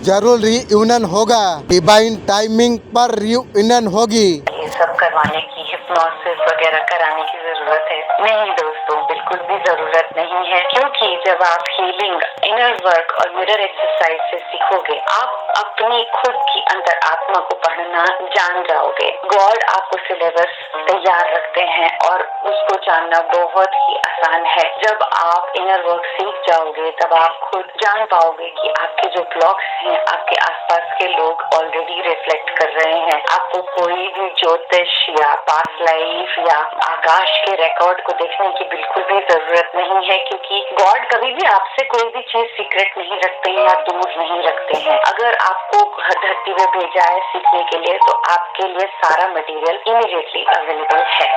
जरूर रीयूनियन होगा, डिवाइन टाइमिंग पर रीयूनियन होगी। ये सब करवाने की, हिप्नोसिस वगैरह कराने की जरूरत है? नहीं दोस्तों, बिल्कुल भी जरूरत नहीं है, क्योंकि जब आप हीलिंग, इनर वर्क और मिरर एक्सरसाइज से सीखोगे, आप अपनी खुद की अंतर आत्मा को पढ़ना जान जाओगे। गॉड आपको सिलेबस तैयार रखते हैं और उसको जानना बहुत ही आसान है। जब आप इनर वर्क सीख जाओगे तब आप खुद जान पाओगे कि आपके जो ब्लॉक्स हैं आपके आसपास के लोग ऑलरेडी रिफ्लेक्ट कर रहे हैं। आपको कोई भी ज्योतिष या पास्ट लाइफ या आकाश के रिकॉर्ड को देखने की बिल्कुल भी जरूरत नहीं है, क्योंकि गॉड कभी भी आपसे कोई भी चीज सीक्रेट नहीं रखते हैं या दूर नहीं रखते हैं। अगर आपको धरती पे भेजा है सीखने के लिए तो आपके लिए सारा मटेरियल इमीडिएटली अवेलेबल है।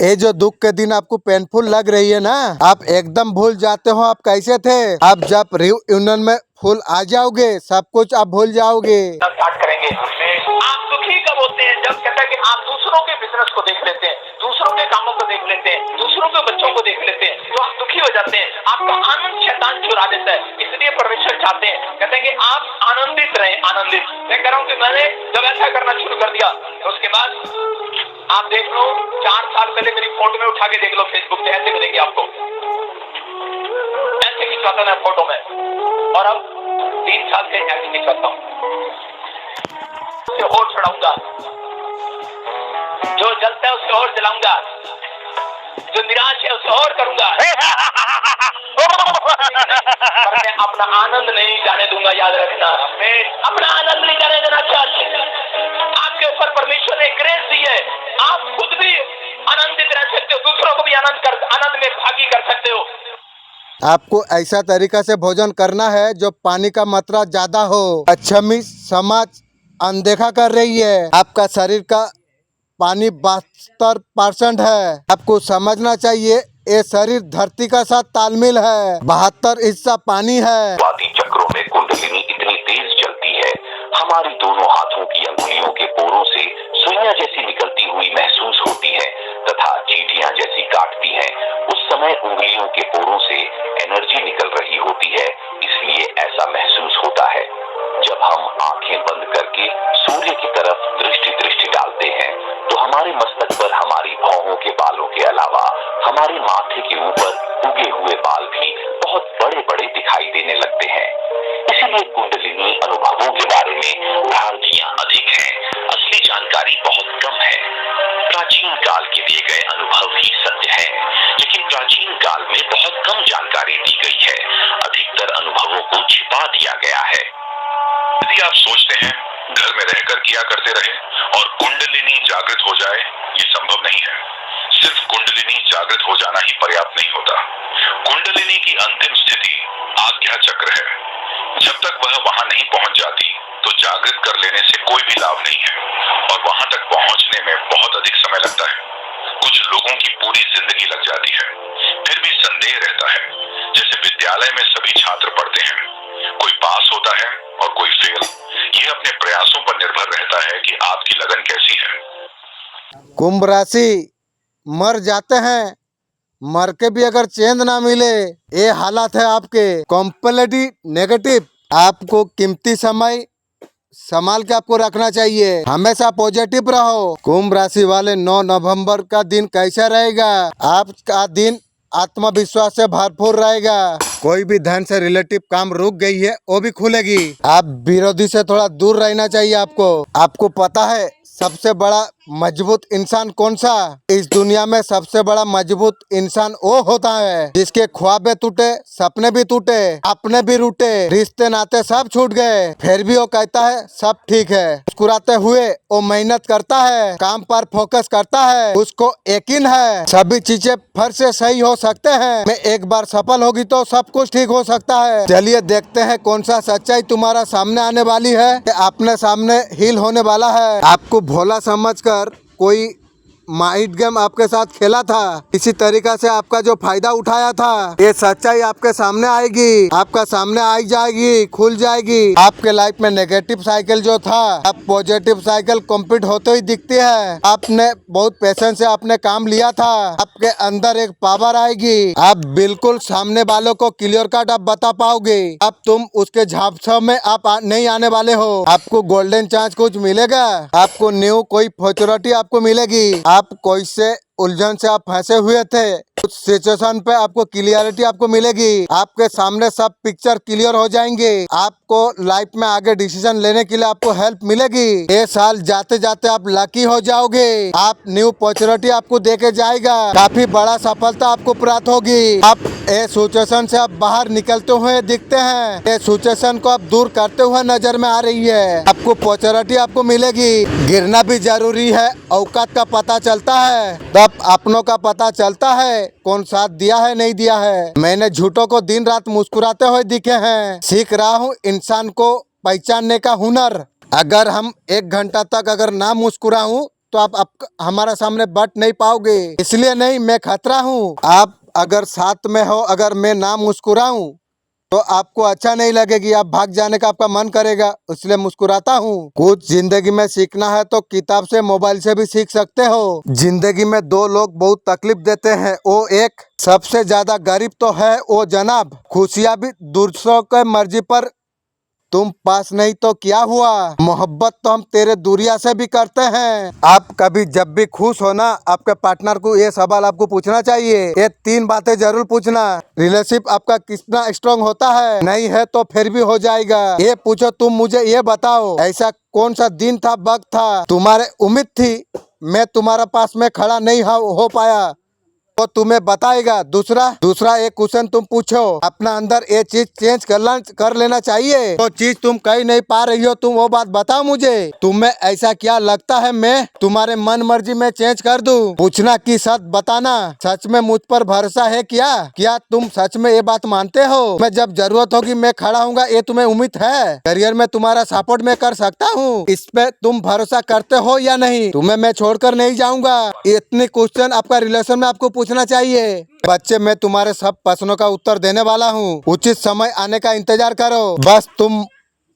ये जो दुख के दिन आपको पेनफुल लग रही है ना, आप एकदम भूल जाते हो आप कैसे थे। आप जब रीयूनियन में फुल आ जाओगे सब कुछ आप भूल जाओगे। स्टार्ट करेंगे। आप दुखी कब होते हैं? जब कहता है कि आप दूसरों के बिजनेस को देख लेते हैं, दूसरों के कामों को देख लेते हैं, दूसरों के बच्चों को देख लेते हैं, तो आप दुखी हो जाते हैं। आपका आनंद शैतान चुरा देता है। इसलिए परमेश्वर चाहते हैं, कहते हैं कि आप आनंदित रहें, आनंदित। मैं कह रहा हूँ कि मैंने जब ऐसा करना शुरू कर दिया तो उसके बाद आप देख लो 4 साल पहले मेरी फोटो में उठा के देख लो, फेसबुक पे ऐसे मिलेगी आपको, ऐसे खिंचवाता था फोटो में, और अब 3 साल से ऐसे खिंचवाता हूँ। उसे और चढ़ाऊंगा, जो जलता है उसे और जलाऊंगा, जो निराश है उसे और करूंगा, पर मैं अपना आनंद नहीं जाने दूंगा। याद रखना, मैं अपना आनंद नहीं जाने देना चाहता। आपके ऊपर परमेश्वर ने ग्रेस दी है, आप खुद भी आनंदित रह सकते हो, दूसरों को भी आनंद में भागी कर सकते हो। आपको ऐसा तरीका से भोजन करना है जो पानी का मात्रा ज्यादा हो। पश्चिमी समाज अनदेखा कर रही है। आपका शरीर का पानी 72% है। आपको समझना चाहिए ये शरीर धरती का साथ तालमेल है। 72 हिस्सा पानी है। वादी चक्रों में कुंडलिनी इतनी तेज चलती है, हमारी दोनों हाथों की अंगुलियों के पोरों से सुइयां जैसी निकलती हुई महसूस होती है तथा चींटियां जैसी काटती हैं। उस समय उंगलियों के पोरों से एनर्जी निकल रही होती है, इसलिए ऐसा महसूस होता है। जब हम आंखें बंद करके सूर्य की तरफ दृष्टि डालते हैं तो हमारे मस्तक पर हमारी भौहों के बालों के अलावा हमारे माथे के ऊपर उगे हुए बाल भी बहुत बड़े बड़े दिखाई देने लगते हैं। इसलिए कुंडलिनी अनुभवों के बारे में भ्रांतियां अधिक हैं, असली जानकारी बहुत कम है। प्राचीन काल के दिए गए अनुभव ही सत्य है, लेकिन प्राचीन काल में बहुत कम जानकारी दी गई है। अधिकतर अनुभवों को छिपा दिया गया है। यदि आप सोचते हैं घर में रहकर किया करते रहे और कुंडलिनी जागृत हो जाए, ये संभव नहीं है। सिर्फ कुंडलिनी जागृत हो जाना ही पर्याप्त नहीं होता। कुंडलिनी की अंतिम स्थिति आज्ञा चक्र है। जब तक वह वहां नहीं पहुंच जाती तो जागृत कर लेने से कोई भी लाभ नहीं है, और वहां तक पहुंचने में बहुत अधिक समय लगता है। कुछ लोगों की पूरी जिंदगी लग जाती है। फिर भी संदेह रहता है। जैसे विद्यालय में सभी छात्र पढ़ते हैं, कोई पास होता है और कोई फेल। यह अपने प्रयासों पर निर्भर रहता है कि आपकी लगन कैसी है। कुंभ राशि मर जाते हैं, मर के भी अगर चैन ना मिले, ये हालात है आपके। कॉम्प्लेटली नेगेटिव। आपको कीमती समय संभाल के आपको रखना चाहिए। हमेशा पॉजिटिव रहो। कुंभ राशि वाले 9 नवंबर का दिन कैसा रहेगा? आपका दिन आत्मविश्वास से भरपूर रहेगा। कोई भी धन से रिलेटिव काम रुक गई है वो भी खुलेगी। आप विरोधी से थोड़ा दूर रहना चाहिए आपको। आपको पता है सबसे बड़ा मजबूत इंसान कौन सा? इस दुनिया में सबसे बड़ा मजबूत इंसान वो होता है जिसके ख्वाबे टूटे, सपने भी टूटे, अपने भी रूटे, रिश्ते नाते सब छूट गए, फिर भी वो कहता है सब ठीक है। मुस्कुराते हुए वो मेहनत करता है, काम पर फोकस करता है, उसको यकीन है सभी चीजें फिर से सही हो सकते हैं। मैं एक बार सफल होगी तो सब कुछ ठीक हो सकता है। चलिए देखते हैं कौन सा सच्चाई तुम्हारा सामने आने वाली है। अपने सामने हील होने वाला है। आपको भोला समझकर कोई माइंड गेम आपके साथ खेला था, इसी तरीका से आपका जो फायदा उठाया था, ये सच्चाई आपके सामने आएगी, आपका सामने आई जाएगी, खुल जाएगी। आपके लाइफ में नेगेटिव साइकिल जो था, अब पॉजिटिव साइकिल कंप्लीट होते ही दिखती है। आपने बहुत पेशेंस से आपने काम लिया था, आपके अंदर एक पावर आएगी, आप बिल्कुल सामने वालों को क्लियर कट आप बता पाओगे। अब तुम उसके झांसा में आप नहीं आने वाले हो। आपको गोल्डन चांस कुछ मिलेगा, आपको न्यू कोई अपॉर्चुनिटी आपको मिलेगी। आप कोई से उलझन से आप फंसे हुए थे, कुछ सिचुएशन पे आपको क्लियरिटी आपको मिलेगी, आपके सामने सब पिक्चर क्लियर हो जाएंगे। आपको लाइफ में आगे डिसीजन लेने के लिए आपको हेल्प मिलेगी। ये साल जाते जाते आप लकी हो जाओगे। आप न्यू अपॉर्चुनिटी आपको देके जाएगा, काफी बड़ा सफलता आपको प्राप्त होगी। आप ये सिचुएशन से आप बाहर निकलते हुए दिखते हैं, ये सिचुएशन को आप दूर करते हुए नजर में आ रही है। आपको अपॉर्चुनिटी आपको मिलेगी। गिरना भी जरूरी है, औकात का पता चलता है, तब अपनों का पता चलता है कौन साथ दिया है नहीं दिया है। मैंने झूठों को दिन रात मुस्कुराते हुए दिखे हैं। सीख रहा हूँ इंसान को पहचानने का हुनर। अगर हम 1 घंटा तक अगर ना मुस्कुराऊं तो आप हमारा सामने बट नहीं पाओगे। इसलिए नहीं, मैं खतरा हूँ। आप अगर साथ में हो, अगर मैं ना मुस्कुराऊं तो आपको अच्छा नहीं लगेगी, आप भाग जाने का आपका मन करेगा, इसलिए मुस्कुराता हूँ। कुछ जिंदगी में सीखना है तो किताब से, मोबाइल से भी सीख सकते हो। जिंदगी में 2 लोग बहुत तकलीफ देते हैं, वो एक सबसे ज्यादा गरीब तो है वो जनाब। खुशियाँ भी दूसरों के मर्जी पर, तुम पास नहीं तो क्या हुआ। मोहब्बत तो हम तेरे दूरिया से भी करते हैं। आप कभी जब भी खुश हो ना, आपके पार्टनर को ये सवाल आपको पूछना चाहिए, ये 3 बातें जरूर पूछना। रिलेशनशिप आपका कितना स्ट्रांग होता है, नहीं है तो फिर भी हो जाएगा। ये पूछो, तुम मुझे ये बताओ, ऐसा कौन सा दिन था, वक्त था, तुम्हारे उम्मीद थी, मैं तुम्हारे पास में खड़ा नहीं हो पाया, तो तुम्हें बताएगा। दूसरा एक क्वेश्चन तुम पूछो, अपना अंदर ये चीज चेंज कर लेना चाहिए, तो चीज तुम कहीं नहीं पा रही हो, तुम वो बात बताओ मुझे। तुम्हें ऐसा क्या लगता है मैं तुम्हारे मन मर्जी में चेंज कर दूं? पूछना की सच बताना, सच में मुझ पर भरोसा है क्या तुम सच में ये बात मानते हो मैं जब जरूरत होगी मैं खड़ा हूँगा, ये तुम्हें उम्मीद है? करियर में तुम्हारा सपोर्ट मैं कर सकता हूँ, इस पे तुम भरोसा करते हो या नहीं? तुम्हें मैं छोड़कर नहीं जाऊंगा। इतने क्वेश्चन आपका रिलेशन में आपको पूछना चाहिए। बच्चे, मैं तुम्हारे सब प्रश्नों का उत्तर देने वाला हूँ, उचित समय आने का इंतजार करो। बस तुम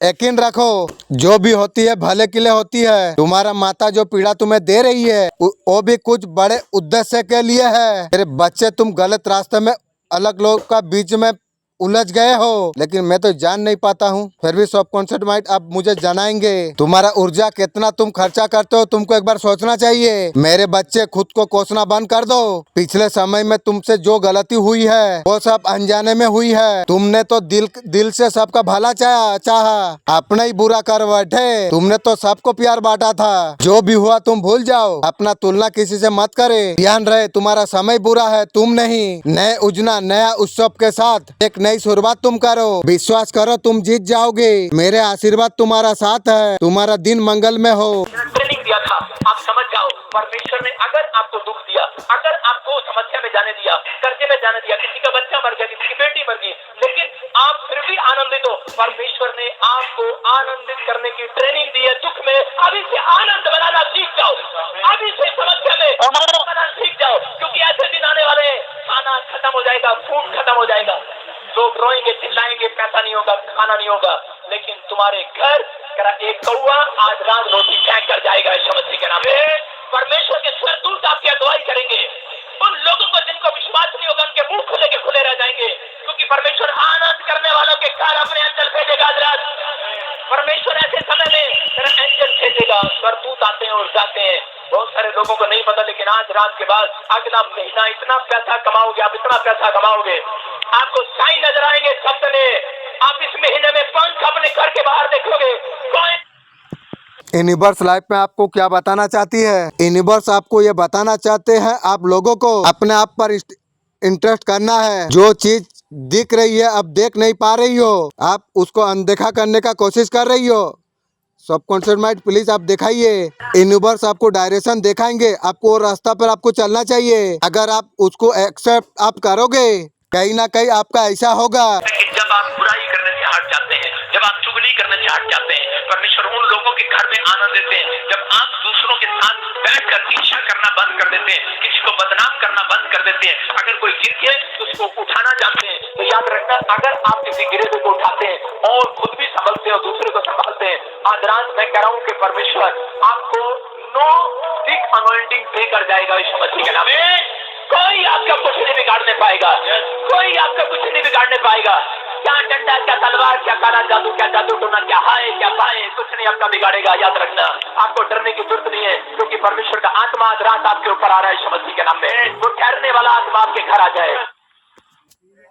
यकीन रखो, जो भी होती है भले के लिए होती है। तुम्हारा माता जो पीड़ा तुम्हें दे रही है वो भी कुछ बड़े उद्देश्य के लिए है। मेरे बच्चे, तुम गलत रास्ते में अलग लोग का बीच में उलझ गए हो, लेकिन मैं तो जान नहीं पाता हूँ, फिर भी सबकॉन्शियस माइंड अब मुझे जनाएंगे। तुम्हारा ऊर्जा कितना तुम खर्चा करते हो, तुमको एक बार सोचना चाहिए। मेरे बच्चे, खुद को कोसना बंद कर दो। पिछले समय में तुमसे जो गलती हुई है वो सब अनजाने में हुई है। तुमने तो दिल से सबका भला चाहा, अपना ही बुरा कर बैठे। तुमने तो सबको प्यार बांटा था। जो भी हुआ तुम भूल जाओ, अपना तुलना किसी से मत करे। ध्यान रहे, तुम्हारा समय बुरा है, तुम नहीं। नए उजना, नया उत्सव के साथ एक नई शुरुआत तुम करो। विश्वास करो, तुम जीत जाओगे। मेरे आशीर्वाद तुम्हारा साथ है। तुम्हारा दिन मंगल में हो। ट्रेनिंग दिया था, आप समझ जाओ, परमेश्वर ने अगर आपको दुख दिया, अगर आपको समस्या में जाने दिया, कर्जे में जाने दिया, किसी का बच्चा मर गया, किसी की बेटी मर गई, लेकिन आप फिर भी आनंदित हो, परमेश्वर ने आपको आनंदित करने की ट्रेनिंग दी है। दुख में अभी से आनंद बनाना सीख जाओ, अभी से समस्या में बनाना सीख जाओ, क्योंकि ऐसे दिन आने वाले हैं, खाना खत्म हो जाएगा, फूड खत्म हो जाएगा, लोग रोएंगे, चिल्लाएंगे, पैसा नहीं होगा, खाना नहीं होगा, लेकिन तुम्हारे घर एक कौआ आज रात रोटी फेंक कर जाएगा। यीशु मसीह के नाम में परमेश्वर के स्वर्गदूत आपकी अगुवाई करेंगे। उन लोगों को जिनको विश्वास नहीं होगा, उनके मुंह खुले के खुले रह जाएंगे, क्योंकि परमेश्वर आनंद करने वालों के घर अपने एंजल भेजेगा। आज रात परमेश्वर ऐसे समय में तेरा एंजल भेजेगा। स्वर्गदूत आते हैं और जाते हैं, बहुत सारे लोगों को नहीं पता, लेकिन आज रात के बाद अगला महीना इतना पैसा कमाओगे, आप इतना पैसा कमाओगे, आपको साइन नजर आएंगे सपने। आप इस महीने में पंख अपने घर के बाहर देखोगे। यूनिवर्स लाइफ में आपको क्या बताना चाहती है? यूनिवर्स आपको ये बताना चाहते हैं, आप लोगों को अपने आप पर इंटरेस्ट करना है। जो चीज दिख रही है अब देख नहीं पा रही हो, आप उसको अनदेखा करने का कोशिश कर रही हो। सबकॉन्शियस माइंड प्लीज आप दिखाइए। यूनिवर्स आपको डायरेक्शन दिखाएंगे, आपको वो रास्ता पर आपको चलना चाहिए। अगर आप उसको एक्सेप्ट आप करोगे, कहीं ना कहीं आपका ऐसा होगा। जब आप बुराई करने से हट जाते हैं, जब आप चुगली करने से हट जाते हैं, परमेश्वर उन लोगों के घर में आनंद देते हैं। जब आप दूसरों के साथ बैठकर ईर्ष्या करना बंद कर देते हैं, किसी को बदनाम करना बंद कर देते हैं। अगर कोई गिर गए तो उसको उठाना जानते हैं। तो याद रखना, अगर आप किसी गिरे हुए को उठाते हैं और खुद भी संभलते हैं और दूसरे को संभालते हैं, आज रात मैं कह रहा हूं कि परमेश्वर आपको नो थिक अनॉइंटिंग पे कर जाएगा यीशु मसीह के नाम में। कोई आपका कुछ नहीं बिगाड़ने पाएगा, कोई आपका कुछ नहीं बिगाड़ने पाएगा। क्या डंडा, क्या तलवार, क्या काला जादू, क्या जादू टोना, क्या हाय, क्या पाए, कुछ नहीं आपका बिगाड़ेगा। याद रखना, आपको डरने की जरूरत नहीं है, क्योंकि परमेश्वर का आत्मा आज रात आपके ऊपर आ रहा है यीशु मसीह के नाम में। वो ठहरने वाला आत्मा आपके घर आ जाए।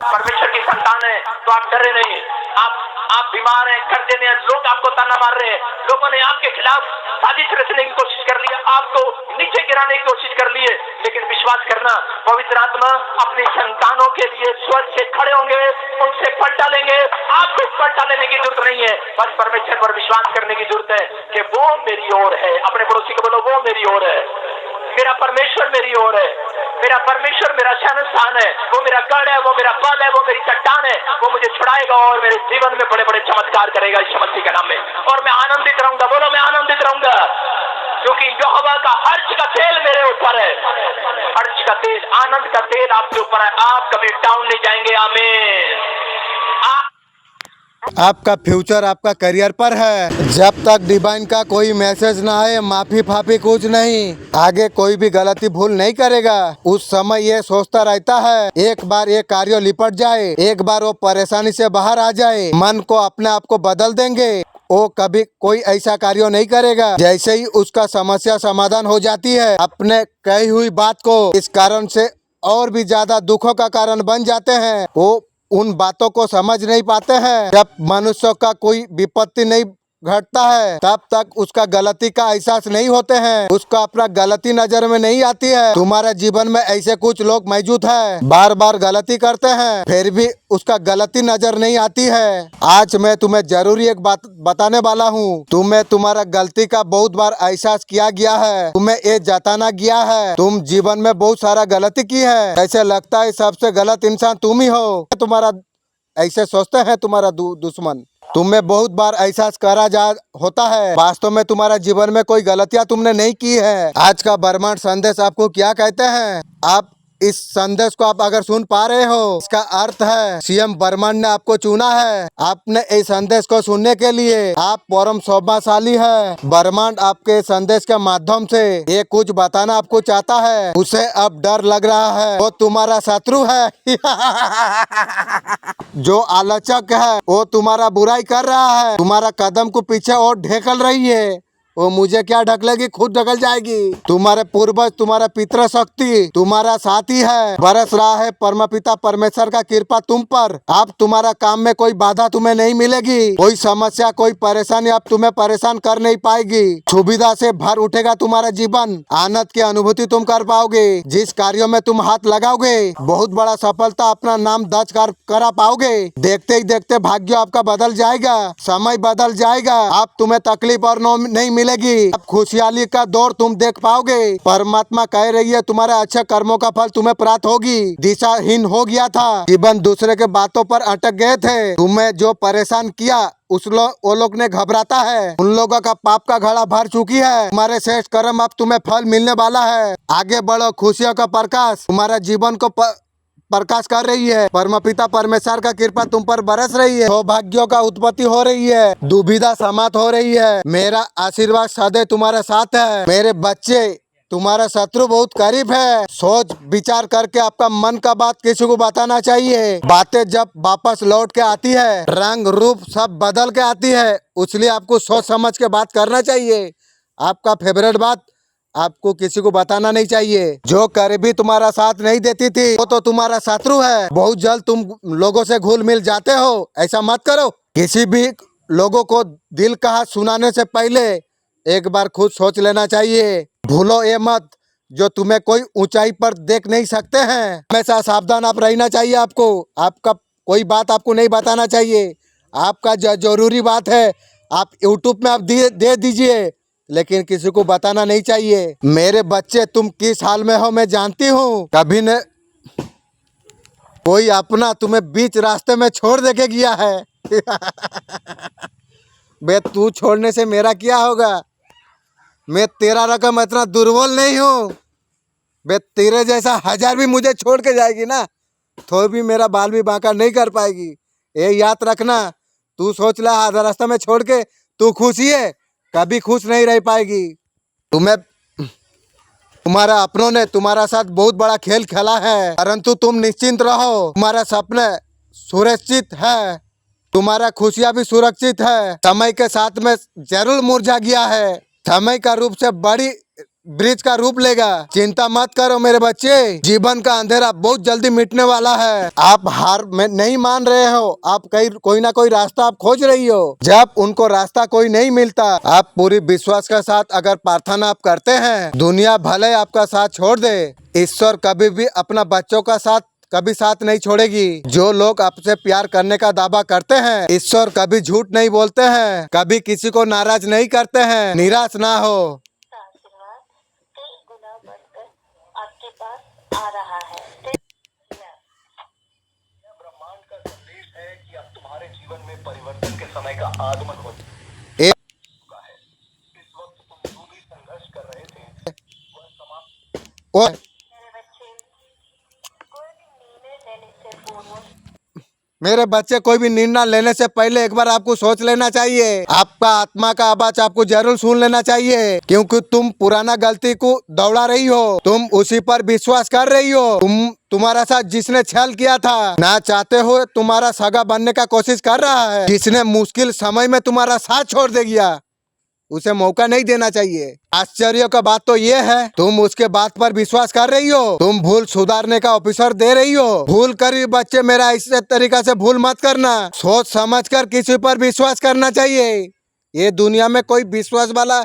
परमेश्वर की संतान है तो आप डरे नहीं। आप बीमार हैं, कर्जे में, लोग आपको ताना मार रहे हैं, लोगों ने आपके खिलाफ साजिश रचने की कोशिश कर ली है, आपको नीचे गिराने की कोशिश कर ली है, लेकिन विश्वास करना, पवित्र आत्मा अपनी संतानों के लिए स्वर्ग से खड़े होंगे, उनसे पलटा लेंगे। आपको पलटा लेने की जरूरत नहीं है, बस परमेश्वर पर विश्वास करने की जरूरत है कि वो मेरी ओर है। अपने पड़ोसी को बोलो, वो मेरी ओर है, मेरा परमेश्वर मेरी ओर है, मेरा परमेश्वर मेरा शरणस्थान है, वो मेरा गढ़ है, वो मेरा बल है, वो मेरी चट्टान है, वो मुझे छुड़ाएगा और मेरे जीवन में बड़े बड़े चमत्कार करेगा यीशु मसीह के नाम में। और मैं आनंदित रहूंगा, बोलो मैं आनंदित रहूंगा, क्योंकि यहोवा का हर्ष का तेल मेरे ऊपर है। हर्ष का तेल, आनंद का तेल आपके ऊपर है, आप कभी डाउन नहीं जाएंगे। आमीन। आपका फ्यूचर आपका करियर पर है। जब तक डिवाइन का कोई मैसेज ना आए, माफी फाफी कुछ नहीं, आगे कोई भी गलती भूल नहीं करेगा। उस समय ये सोचता रहता है, एक बार ये कार्य लिपट जाए, एक बार वो परेशानी से बाहर आ जाए, मन को अपने आप को बदल देंगे, वो कभी कोई ऐसा कार्य नहीं करेगा। जैसे ही उसका समस्या समाधान हो जाती है, अपने कही हुई बात को इस कारण से और भी ज्यादा दुखों का कारण बन जाते हैं। वो उन बातों को समझ नहीं पाते हैं। जब मनुष्य का कोई विपत्ति नहीं घटता है, तब तक उसका गलती का एहसास नहीं होते हैं, उसका अपना गलती नजर में नहीं आती है। तुम्हारे जीवन में ऐसे कुछ लोग मौजूद हैं, बार बार गलती करते हैं, फिर भी उसका गलती नजर नहीं आती है। आज मैं तुम्हें जरूरी एक बात बताने वाला हूँ। तुम्हें तुम्हारा गलती का बहुत बार एहसास किया गया है, तुम्हें ये जताना गया है, तुम जीवन में बहुत सारा गलती की है, ऐसे लगता है सबसे गलत इंसान तुम ही हो। तुम्हारा ऐसे सोचते हैं तुम्हारा दुश्मन। तुम्हें बहुत बार एहसास करा जा होता है, वास्तव में तुम्हारा जीवन में कोई गलतियां तुमने नहीं की है। आज का ब्रह्मांड संदेश आपको क्या कहते हैं? आप इस संदेश को आप अगर सुन पा रहे हो, इसका अर्थ है सीएम ब्रह्मांड ने आपको चुना है। आपने इस संदेश को सुनने के लिए आप परम सौभाग्यशाली है। ब्रह्मांड आपके संदेश के माध्यम से ये कुछ बताना आपको चाहता है। उसे अब डर लग रहा है, वो तुम्हारा शत्रु है। जो आलोचक है वो तुम्हारा बुराई कर रहा है, तुम्हारा कदम को पीछे और ढकेल रही है। वो मुझे क्या ढकलेगी, खुद ढकल जाएगी। तुम्हारे पूर्वज, तुम्हारा पितृ शक्ति तुम्हारा साथी है। बरस रहा है परमपिता परमेश्वर का कृपा तुम पर। अब तुम्हारा काम में कोई बाधा तुम्हें नहीं मिलेगी, कोई समस्या, कोई परेशानी अब तुम्हें परेशान कर नहीं पाएगी। सुविधा से भर उठेगा तुम्हारा जीवन, आनंद की अनुभूति तुम कर पाओगे। जिस कार्यों में तुम हाथ लगाओगे, बहुत बड़ा सफलता अपना नाम दर्ज करा पाओगे। देखते ही देखते भाग्य आपका बदल जाएगा, समय बदल जाएगा। अब तुम्हें तकलीफ और नहीं मिलेगी, अब खुशहाली का दौर तुम देख पाओगे। परमात्मा कह रही है, तुम्हारे अच्छे कर्मों का फल तुम्हें प्राप्त होगी। दिशाहीन हो गया था, जीवन दूसरे के बातों पर अटक गए थे, तुम्हें जो परेशान किया वो लोग ने घबराता है। उन लोगों का पाप का घड़ा भर चुकी है। तुम्हारे श्रेष्ठ कर्म अब तुम्हें फल मिलने वाला है। आगे बढ़ो, खुशियों का प्रकाश तुम्हारा जीवन को प्रकाश कर रही है। परमपिता परमेश्वर का कृपा तुम पर बरस रही है। सौभाग्यों का उत्पत्ति हो रही है, दुविधा समाप्त हो रही है। मेरा आशीर्वाद सदैव तुम्हारे साथ है। मेरे बच्चे, तुम्हारा शत्रु बहुत करीब है। सोच विचार करके आपका मन का बात किसी को बताना चाहिए। बातें जब वापस लौट के आती है, रंग रूप सब बदल के आती है, इसलिए आपको सोच समझ के बात करना चाहिए। आपका फेवरेट बात आपको किसी को बताना नहीं चाहिए। जो करीबी तुम्हारा साथ नहीं देती थी, वो तो तुम्हारा शत्रु है। बहुत जल्द तुम लोगों से घुल मिल जाते हो, ऐसा मत करो। किसी भी लोगों को दिल का हाथ सुनाने से पहले एक बार खुद सोच लेना चाहिए। भूलो ये मत, जो तुम्हें कोई ऊंचाई पर देख नहीं सकते हैं। हमेशा सावधान आप रहना चाहिए। आपका कोई बात आपको नहीं बताना चाहिए। आपका जो जरूरी बात है आप यूट्यूब में आप दे दीजिए, लेकिन किसी को बताना नहीं चाहिए। मेरे बच्चे, तुम किस हाल में हो मैं जानती हूँ। कभी न कोई अपना तुम्हें बीच रास्ते में छोड़ दे के गया है। बे, तू छोड़ने से मेरा क्या होगा? मैं तेरा रकम इतना दुर्बल नहीं हूँ। बे तेरे जैसा 1000 भी मुझे छोड़ के जाएगी ना, तो भी मेरा बाल भी बांका नहीं कर पाएगी। ये याद रखना। तू सोच ले आधा रास्ता में छोड़ के तू खुश ही है, कभी खुश नहीं रह पाएगी। तुम्हें तुम्हारा अपनों ने तुम्हारा साथ बहुत बड़ा खेल खेला है, परंतु तुम निश्चिंत रहो, तुम्हारा सपने सुरक्षित है, तुम्हारा खुशियां भी सुरक्षित है। समय के साथ में जरूर मुरझा गया है, समय का रूप से बड़ी ब्रिज का रूप लेगा। चिंता मत करो मेरे बच्चे, जीवन का अंधेरा बहुत जल्दी मिटने वाला है। आप हार में नहीं मान रहे हो, आप कहीं कोई ना कोई रास्ता आप खोज रही हो। जब उनको रास्ता कोई नहीं मिलता, आप पूरी विश्वास के साथ अगर प्रार्थना आप करते हैं, दुनिया भले आपका साथ छोड़ दे, ईश्वर कभी भी अपना बच्चों का साथ कभी साथ नहीं छोड़ेगी। जो लोग आपसे प्यार करने का दावा करते हैं, ईश्वर कभी झूठ नहीं बोलते हैं, कभी किसी को नाराज नहीं करते हैं। निराश ना हो। का आशीर्वाद कई गुना बढ़कर आपके पास आ रहा है। ब्रह्मांड का संदेश है कि अब तुम्हारे जीवन में परिवर्तन के समय का आगमन हो ए- चुका है। इस वक्त तुम जो भी संघर्ष कर रहे थे वह समाप्त ओ, मेरे बच्चे, कोई भी निर्णय लेने से पूर्व मेरे बच्चे कोई भी निर्णय लेने से पहले एक बार आपको सोच लेना चाहिए। आपका आत्मा का आवाज आपको जरूर सुन लेना चाहिए, क्योंकि तुम पुराना गलती को दौड़ा रही हो, तुम उसी पर विश्वास कर रही हो। तुम्हारा साथ जिसने छल किया था, ना चाहते हो तुम्हारा सगा बनने का कोशिश कर रहा है, जिसने मुश्किल समय में तुम्हारा साथ छोड़ दे गया, उसे मौका नहीं देना चाहिए। आश्चर्य का बात तो ये है, तुम उसके बात पर विश्वास कर रही हो, तुम भूल सुधारने का ऑफिसर दे रही हो। भूल करी बच्चे, मेरा इस तरीका से भूल मत करना। सोच समझकर किसी पर विश्वास करना चाहिए। ये दुनिया में कोई विश्वास वाला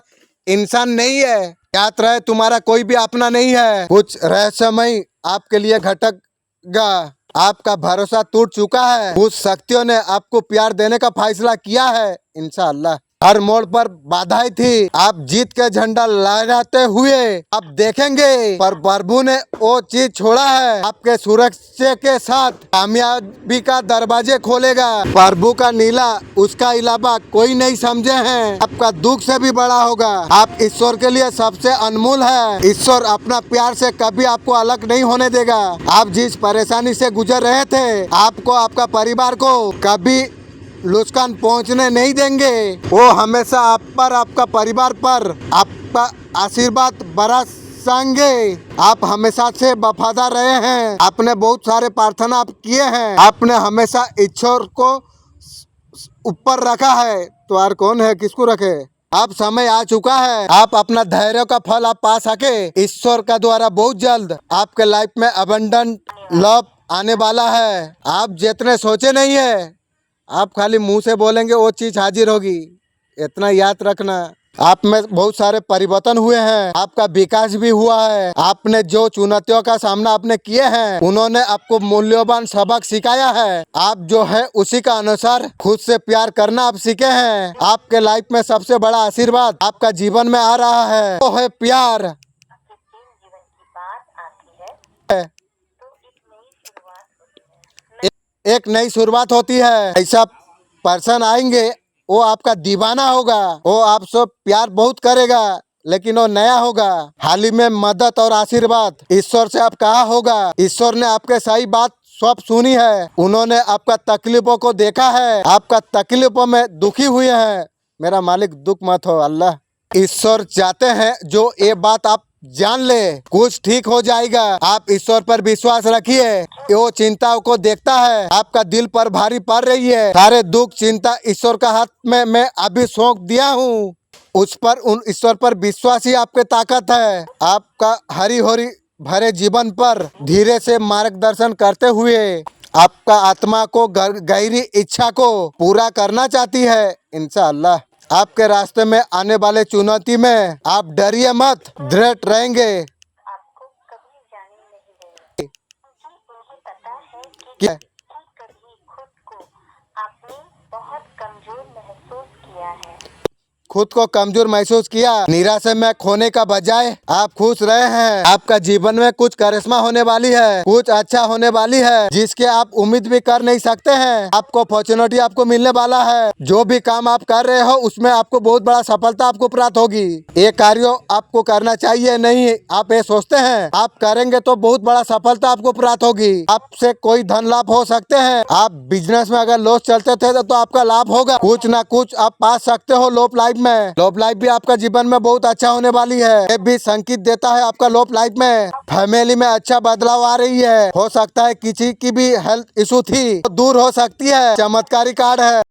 इंसान नहीं है। याद रहे, तुम्हारा कोई भी अपना नहीं है। कुछ रहस्यमय आपके लिए घटेगा। आपका भरोसा टूट चुका है। कुछ शक्तियों ने आपको प्यार देने का फैसला किया है। इंशाअल्लाह हर मोड़ पर बाधाएं थी, आप जीत के झंडा लहराते हुए आप देखेंगे, पर प्रभु ने वो चीज छोड़ा है। आपके सुरक्षा के साथ कामयाबी का दरवाजे खोलेगा। प्रभु का नीला उसका अलावा कोई नहीं समझे हैं। आपका दुख से भी बड़ा होगा। आप ईश्वर के लिए सबसे अनमोल है। ईश्वर अपना प्यार से कभी आपको अलग नहीं होने देगा। आप जिस परेशानी से गुजर रहे थे, आपको आपका परिवार को कभी नुकसान पहुंचने नहीं देंगे। वो हमेशा आप पर, आपका परिवार पर आपका आशीर्वाद बरसाएंगे। आप हमेशा से वफादार रहे हैं। आपने बहुत सारे प्रार्थना आप किए हैं। आपने हमेशा ईश्वर को ऊपर रखा है, तो और कौन है, किसको रखे। अब समय आ चुका है, आप अपना धैर्य का फल आप पा सके। ईश्वर का द्वारा बहुत जल्द आपके लाइफ में अबंडेंट लव आने वाला है। आप जितने सोचे नहीं है, आप खाली मुंह से बोलेंगे वो चीज हाजिर होगी। इतना याद रखना। आप में बहुत सारे परिवर्तन हुए हैं, आपका विकास भी हुआ है। आपने जो चुनौतियों का सामना आपने किए हैं, उन्होंने आपको मूल्यवान सबक सिखाया है। आप जो है उसी का अनुसार खुद से प्यार करना आप सीखे हैं। आपके लाइफ में सबसे बड़ा आशीर्वाद आपका जीवन में आ रहा है, वो है प्यार। आपके प्रेम जीवन की बात आती है तो एक नई शुरुआत होती है। ऐसा पर्सन आएंगे, वो आपका दीवाना होगा, वो आपसे प्यार बहुत करेगा, लेकिन वो नया होगा। हाल ही में मदद और आशीर्वाद ईश्वर से आप कहा होगा। ईश्वर ने आपके सही बात सब सुनी है। उन्होंने आपका तकलीफों को देखा है, आपका तकलीफों में दुखी हुए हैं। मेरा मालिक दुख मत हो अल्लाह। ईश्वर चाहते हैं जो ये बात आप जान ले, कुछ ठीक हो जाएगा। आप ईश्वर पर विश्वास रखिए, वो चिंताओं को देखता है। आपका दिल पर भारी पड़ रही है, सारे दुख चिंता ईश्वर का हाथ में मैं अभी सौंप दिया हूँ। उस पर, उन ईश्वर पर विश्वास ही आपके ताकत है। आपका हरी हरी भरे जीवन पर धीरे से मार्गदर्शन करते हुए आपका आत्मा को गहरी इच्छा को पूरा करना चाहती है। इंशाअल्लाह आपके रास्ते में आने वाले चुनौती में आप डरिए मत, दृढ़ रहेंगे। आपको कभी जाने नहीं देंगे, क्योंकि उन्हें पता है क्या कि कभी खुद को आपने बहुत कमजोर महसूस किया है। खुद को कमजोर महसूस किया, निराशा में खोने का बजाय आप खुश रहे हैं। आपका जीवन में कुछ करिश्मा होने वाली है, कुछ अच्छा होने वाली है जिसके आप उम्मीद भी कर नहीं सकते हैं। आपको अपॉर्चुनिटी आपको मिलने वाला है। जो भी काम आप कर रहे हो उसमें आपको बहुत बड़ा सफलता आपको प्राप्त होगी। ये कार्य आपको करना चाहिए नहीं, आप ये सोचते हैं आप करेंगे तो बहुत बड़ा सफलता आपको प्राप्त होगी। आपसे कोई धन लाभ हो सकते हैं। आप बिजनेस में अगर लॉस चलते थे तो आपका लाभ होगा, कुछ ना कुछ आप पा सकते हो लॉब लाइफ में। लॉब लाइफ भी आपका जीवन में बहुत अच्छा होने वाली है। ये भी संकेत देता है आपका लॉब लाइफ में फैमिली में अच्छा बदलाव आ रही है। हो सकता है किसी की भी हेल्थ इशू थी तो दूर हो सकती है। चमत्कारी कार्ड है।